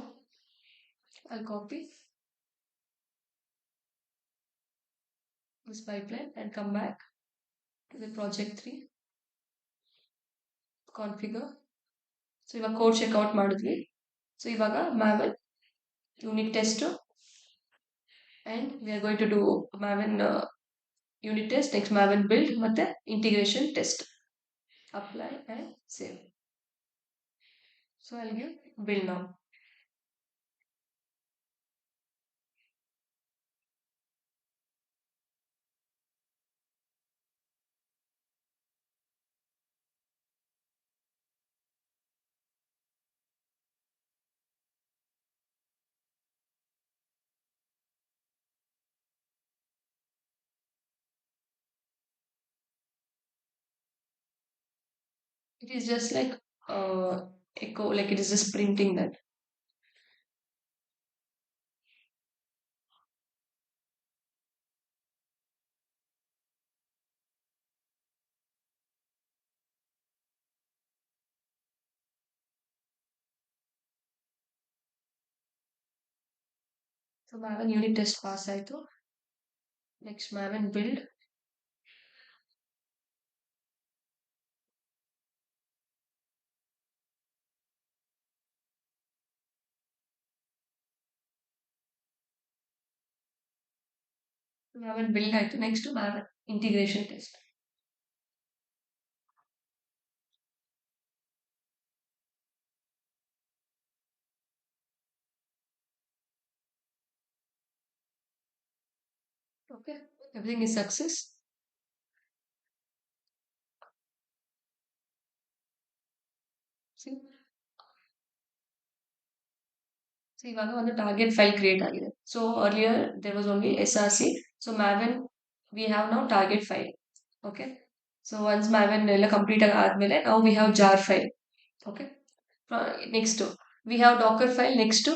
I'll copy this pipeline and come back to the project 3, configure. So ಇವಾಗ code checkout ಮಾಡಿದ್ವಿ. So ಇವಾಗ maven unit test and we are going to do maven unit test, next maven build ಮತ್ತೆ integration test. Apply and save. So I'll give build now. It is just like echo, like it is just printing that. So maven unit test pass ಆಯ್ತು. Next maven build. maven build ಆಯ್ತು. Next maven integration test. Okay, everything is success. See, so ಇವಾಗ ಒಂದು target file create ಆಗಿದೆ. So earlier there was only SRC. So maven we have now target file. Okay, so once maven ಎಲ್ಲ complete ಆದ್ಮೇಲೆ now we have jar file. Okay, next we have docker file. Next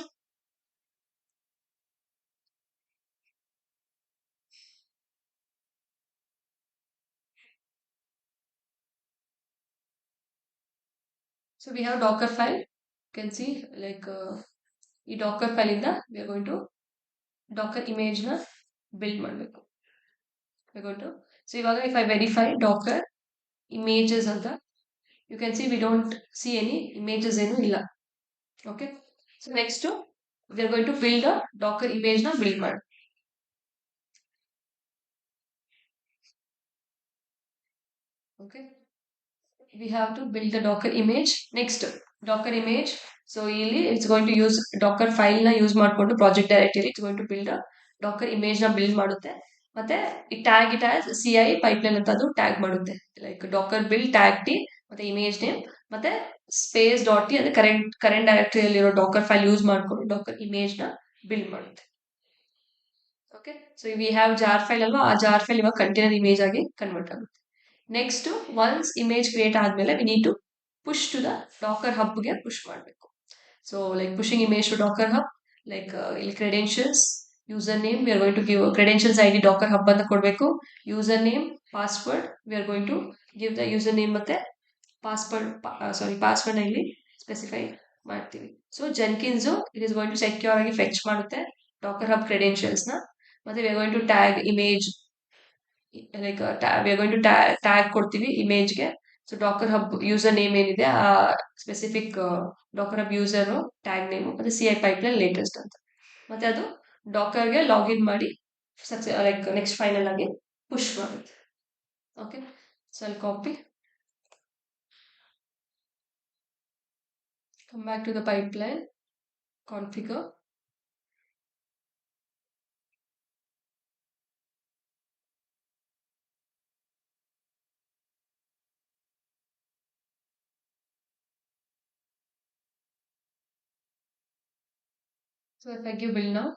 so we have docker file. You can see like ಈ docker file ಇಂದ we are going to docker image ನ build ಮಾಡಬೇಕು. we are going to, so ಇವಾಗ if I verify docker images ಅಂತ, you can see we don't see any images ಏನು ಇಲ್ಲ. Okay, so next we are going to build a docker image ನ build ಮಾಡಿ. Okay, we have to build the docker image. Next docker image, so ಇಲ್ಲಿ it's going to use docker file ನ use ಮಾಡಿಕೊಂಡು project directory it's going to build a docker image ನ build ಮಾಡುತ್ತೆ, ಮತ್ತೆ ಈ tag it as CI pipeline ಅಂತ ಅದು tag ಮಾಡುತ್ತೆ, like docker build tag t ಮತ್ತೆ image name ಮತ್ತೆ space dot t ಅಂದ್ರೆ ಕರೆಂಟ್ ಡೈರೆಕ್ಟರಿ ಅಲ್ಲಿರೋ docker file ಯೂಸ್ ಮಾಡಿಕೊಂಡು docker image ನ build ಮಾಡುತ್ತೆ. Okay, so we have jar file ಅಲ್ವಾ, ಆ ಜಾರ್ ಫೈಲ್ ಇವಾಗ ಕಂಟೈನರ್ ಇಮೇಜ್ ಆಗಿ ಕನ್ವರ್ಟ್ ಆಗುತ್ತೆ. ನೆಕ್ಸ್ಟ್ ಒನ್ಸ್ ಇಮೇಜ್ ಕ್ರಿಯೇಟ್ ಆದ್ಮೇಲೆ we need to push to the docker ಹಬ್ಗೆ ಪುಷ್ ಮಾಡಬೇಕು. So like pushing image to Dakar hub, like ಇಲ್ಲಿ credentials, user name we are going to give credentials ID docker hub ಅಂತ ಕೊಡಬೇಕು. User name, password we are going to give the user name ಮತ್ತೆ password ನ ಇಲ್ಲಿ specify ಮಾಡ್ತೀವಿ. So Jenkins it is going to secure ಆಗಿ fetch ಮಾಡುತ್ತೆ docker hub credentials ನ, ಮತ್ತೆ we are going to tag image, like we are going to tag ಕೊಡ್ತೀವಿ ಇಮೇಜ್ಗೆ. So docker hub user name ಏನಿದೆ ಆ specific docker hub user tag name ಮತ್ತೆ C I pipeline latest ಅಂತ. ಮತ್ತೆ ಅದು ಡಾಕರ್ಗೆ ಲಾಗಿನ್ ಮಾಡಿ ಲೈಕ್ ನೆಕ್ಸ್ಟ್ ಫೈನಲ್ ಆಗಿ ಪುಷ್ ಮಾಡುತ್ತೆ. ಓಕೆ, ಸೊ ಅಲ್ಲಿ copy, come back to the pipeline, configure. So if I give build now,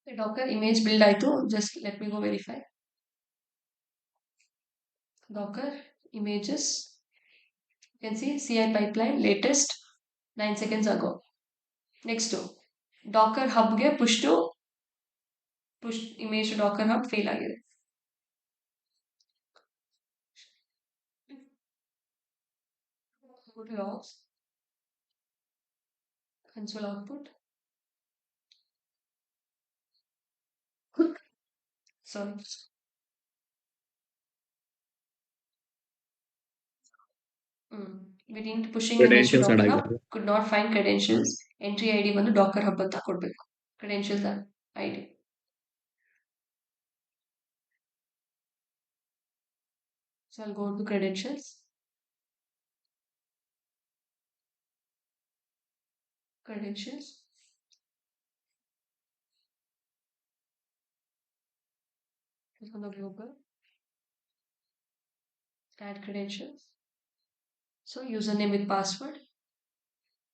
the Docker image build ಆಯ್ತು. Just let me go verify. Docker images, you can see CI pipeline latest 9 seconds ago. Next, Docker hubಗೆ push image to Docker hub fail ಆಗಿದೆ. Go to logs, console output. Sorry. We didn't pushing image to credentials Docker hub, ಆಗಿದೆ. could not find credentials. Entry ID ಬಂದು Docker hub ಅಂತ ಕೊಡ್ಬೇಕು. Credentials ID. So I'll go to credentials. Credentials. Click on the global. Add credentials. So username with password.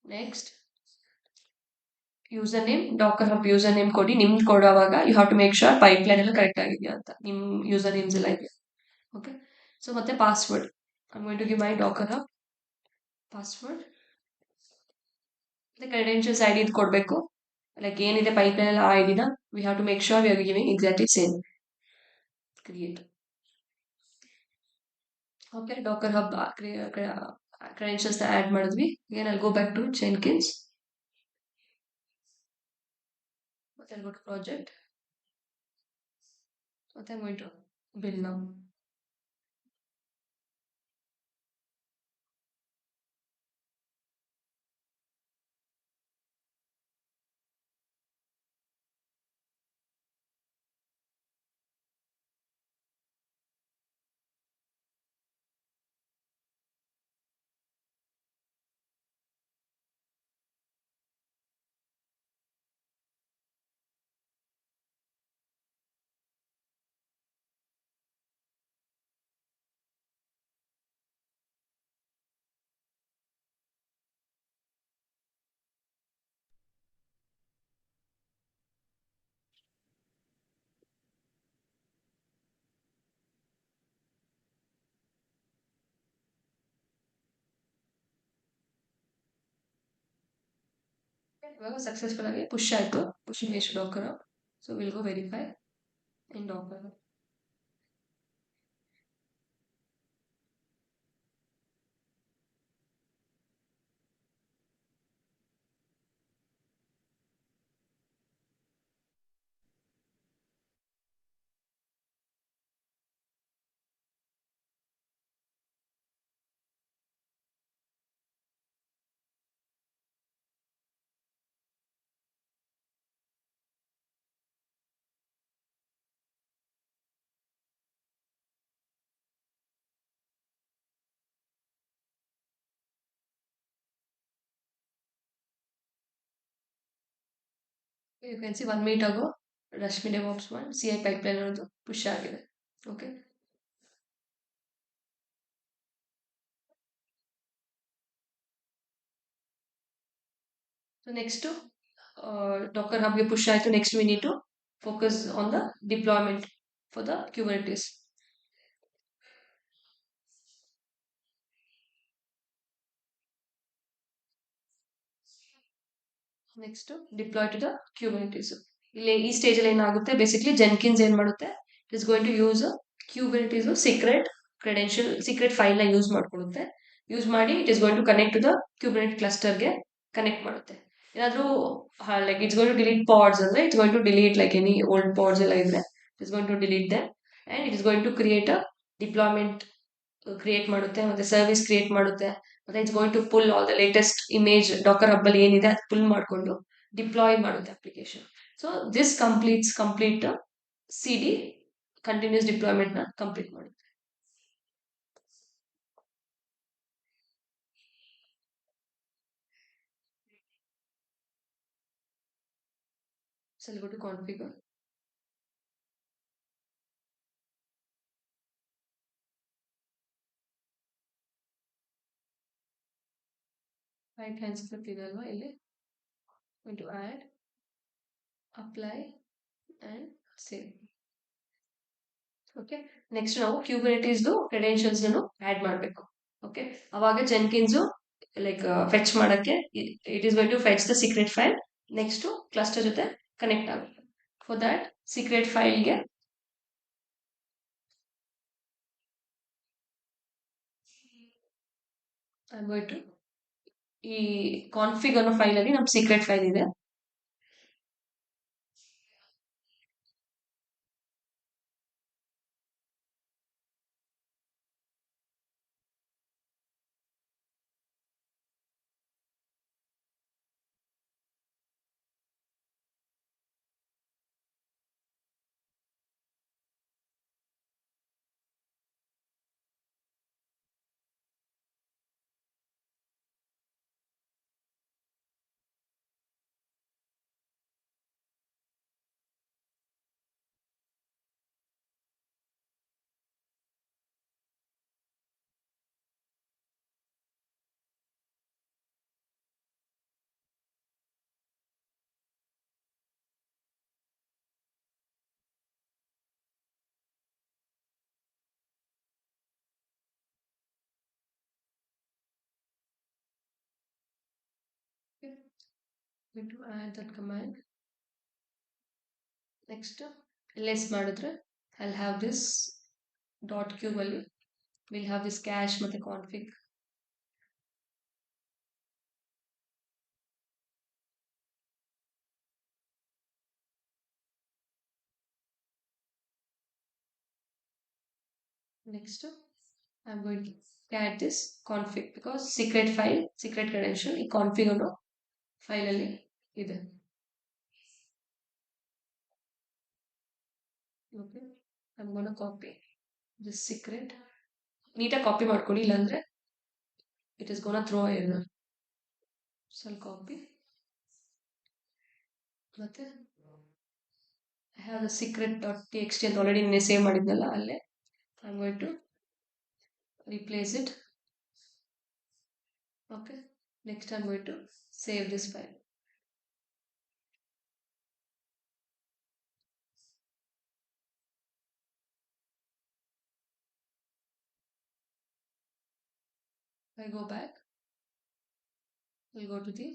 Next, username Docker hub username ಕೊಡಿ. ನಿಮ್ದು ಕೊಡುವಾಗ you have to make sure pipeline ಎಲ್ಲ correct ಆಗಿದೆಯಾ ಅಂತ. ನಿಮ್ಮ user names ಎಲ್ಲ ಇದೆಯಾ. Okay, so ಮತ್ತೆ password. I'm going to give my Docker hub password. ಮತ್ತೆ credentials ID ಇದು ಕೊಡಬೇಕು. ಲೈಕ್ ಏನಿದೆ ಪೈಪ್ಲೈನ್ ಎಲ್ಲ ಆ ಐಡಿನ we have to make sure we are giving exactly same. Create. Okay, Docker hub credentials add ಮಾಡಿದ್ವಿ. Again I'll go back to Jenkins. ಮತ್ತೆ I'll go to project. ಮತ್ತೆ I'm going to build now. ಇವಾಗ successful ಆಗಿ push ಆಯ್ತು. Push image docker. So will go verify in docker. You can see 1 minute ago Rashmi DevOps 1 CI pipeline ಅನ್ನೋದು push ಆಗಿದೆ. Okay. So next Docker Hub ಗೆ push ಆಯಿತು. Next we need to focus on the deployment for the Kubernetes. Next deploy to the Kubernetes. ಇಲ್ಲಿ ಈ stage ಅಲ್ಲಿ ಏನಾಗುತ್ತೆ, basically Jenkins ಏನ್ ಮಾಡುತ್ತೆ, it is going to use ಕ್ಯೂಬರ್ನಿಟೀಸ್ secret credential secret file ನ use ಮಾಡ್ಕೊಳ್ಳುತ್ತೆ. ಯೂಸ್ ಮಾಡಿ it is going to connect to the Kubernetes ಕ್ಲಸ್ಟರ್ಗೆ ಕನೆಕ್ಟ್ ಮಾಡುತ್ತೆ. ಏನಾದರೂ like it's going to delete pods ಅಂದ್ರೆ it's going to delete like any old pods ಎಲ್ಲ ಇದ್ರೆ it is going to delete them and it is going to create a deployment create ಮಾಡುತ್ತೆ, ಮತ್ತೆ service create ಮಾಡುತ್ತೆ, ಮತ್ತೆ it's going to pull all the latest image docker hub ಅಲ್ಲಿ ಏನಿದೆ ಅದು pull ಮಾಡಿಕೊಂಡು ಡಿಪ್ಲಾಯ್ ಮಾಡುತ್ತೆ application. So this complete C D continuous deployment ನ ಕಂಪ್ಲೀಟ್ ಮಾಡುತ್ತೆ. So I'll go to configure. Right hand script ಇದೆ ಅಲ್ವಾ, ಇಲ್ಲಿ going to add, apply and save. Okay. Next ನಾವು ಕ್ಯೂಬರ್ನಿಟೀಸ್ ಕ್ರೆಡೆನ್ಷಿಯಲ್ಸ್ ಆಡ್ ಮಾಡಬೇಕು. ಓಕೆ. ಅವಾಗ ಜೆನ್ಕಿನ್ಸ್ ಲೈಕ್ ಫೆಚ್ ಮಾಡಕ್ಕೆ it is going to fetch the secret file, next cluster ಜೊತೆ connect ಆಗುತ್ತೆ. For that secret ಫೈಲ್ಗೆ ಈ ಕಾನ್ಫಿಗ್ ಅನ್ನೋ ಫೈಲ್ ಅಲ್ಲಿ ನಮ್ ಸೀಕ್ರೆಟ್ ಫೈಲ್ ಇದೆ. Going to add that command. Next less ಮಾಡಿದ್ರೆ I'll have this dot kube ಅಲ್ಲಿ ವಿಲ್ ಹ್ಯಾವ್ ದಿಸ್ ಕ್ಯಾಶ್ ಮತ್ತೆ config. Next I'm going to add this config because secret file, secret credential ಈ config ಅನ್ನೋ file ಅಲ್ಲಿ ಇದೆ. Okay. I'm going to copy this secret. ನೀಟಾಗಿ copy ಮಾಡ್ಕೊಳ್ಳಿ, ಇಲ್ಲಾಂದ್ರೆ it is gonna throw error. So I'll copy. ಮತ್ತೆ I have the secret.txt ಅಂತ already ನಿನ್ನೆ ಸೇವ್ ಮಾಡಿದ್ನಲ್ಲ ಅಲ್ಲೇ I'm going to replace it. Okay. Next I'm going to save this file. If I go back, we'll go to the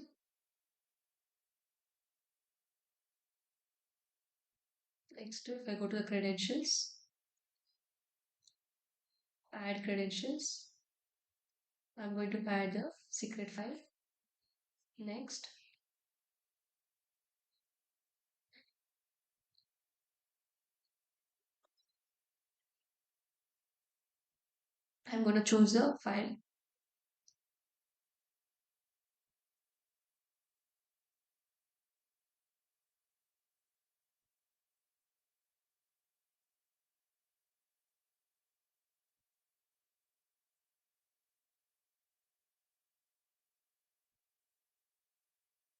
next. If I go to the credentials, add credentials, I'm going to add the secret file. Next, I'm going to choose the file.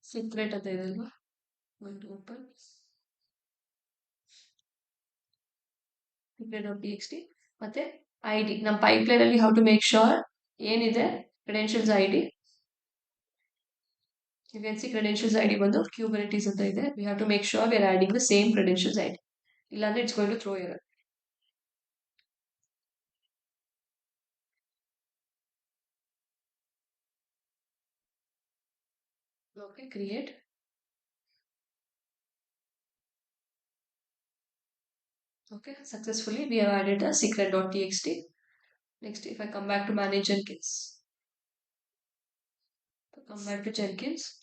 Secret ಅಂತ ಇದೆ ಅಲ್ವಾ, going to open secret.txt ಮತ್ತೆ ID ನಮ್ಮ pipeline ಅಲ್ಲಿ how to make sure ಏನಿದೆ credentials ID you can see credentials ID ಬಂದು Kubernetes ಅಂತ ಇದೆ we have to make sure we are adding the same credentials ID ಇಲ್ಲಾಂದ್ರೆ it's going to throw error okay create okay successfully we have added a secret.txt. Next if I come back to manage Jenkins, come back to Jenkins,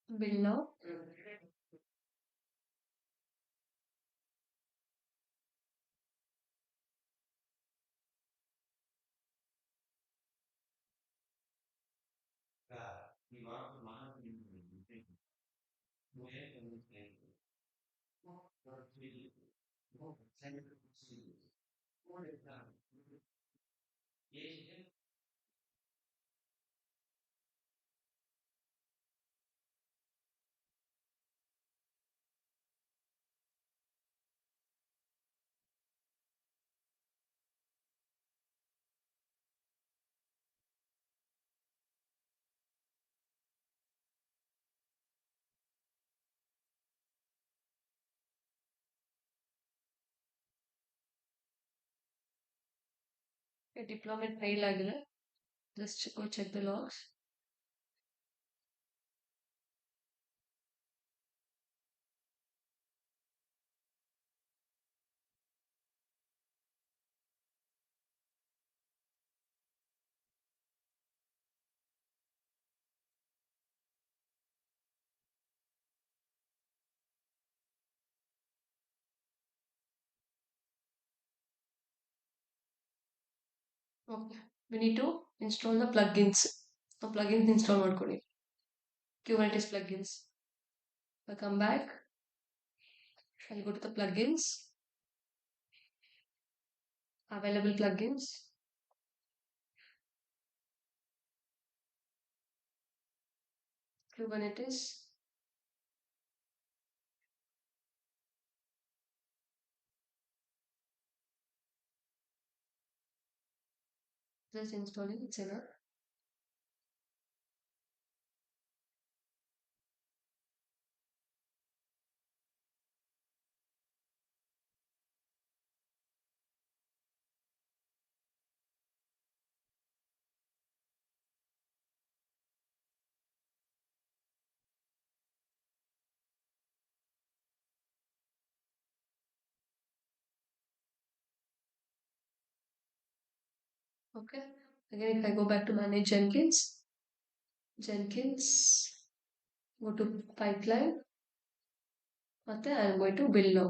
build now. Okay, deployment fail agile. Just go check the logs. Okay, we need to install the plugins. So plugins install ಮಾಡ್ಕೊಳ್ಳಿ Kubernetes plugins. I come back, I'll go to the plugins, available plugins, Kubernetes, just installing it's enough. Okay, again if I go back to manage Jenkins, go to pipeline, ಮತ್ತೆ I am going to build now.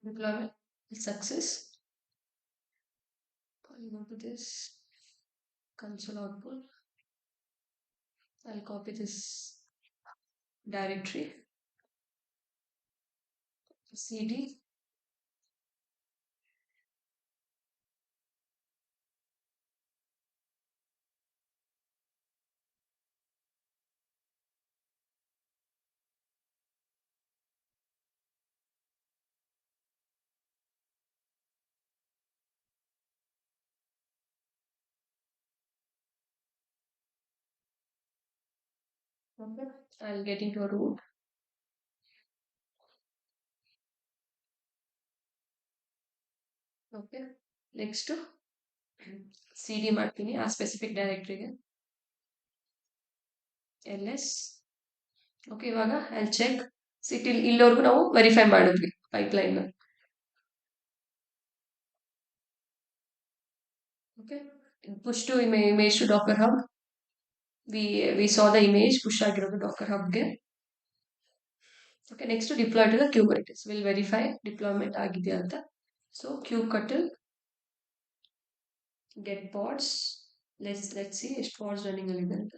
Deployment is success. I'll go to this console output. I'll copy this directory, cd, Okay, I'll get into a root. Okay, next cd ಮಾಡ್ತೀನಿ ಆ specific ಡೈರೆಕ್ಟರಿಗೆ ls. Okay, ಇವಾಗ I check city ಇಲ್ಲಿವರೆಗೂ ನಾವು verify ಮಾಡಿದ್ವಿ pipeline. Okay, push to image to Dakar hub. We saw the image push ಆಗಿರೋದು docker ಹಬ್ಗೆ. Okay, next deploy to the Kubernetes. Will verify deployment ಆಗಿದೆಯಾ ಅಂತ. So kubectl get pods. Let's see ಎಷ್ಟು pods running ಅಲ್ಲಿ ಇದೆ ಅಂತ.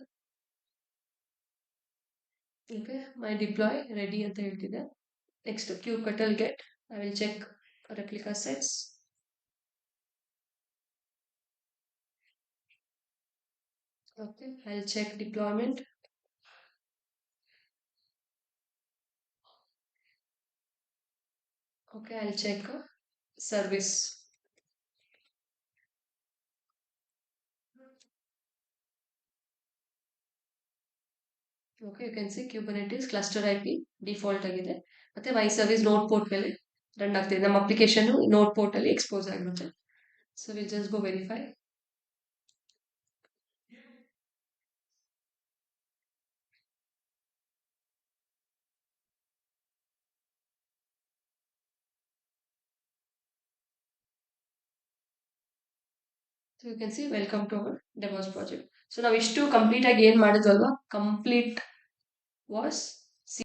Okay, my deploy ready ಅಂತ ಹೇಳ್ತಿದೆ. Next kubectl get. I will check replica sets. Okay, I'll check deployment. Okay, I'll check service. Okay, you can see Kubernetes cluster IP default ಆಗಿದೆ. ಮತ್ತೆ my service node port ಮೇಲೆ run ಆಗ್ತಿದೆ. ನಮ್ಮ application node port ಅಲ್ಲಿ expose ಆಗಿರುತ್ತೆ. So will just go verify. So you can see welcome to our demos project. So ನಾವು ಇಷ್ಟು complete ಆಗಿ ಏನ್ ಮಾಡಿದ್ವಲ್ವಾ, ಕಂಪ್ಲೀಟ್ ವಾಸ್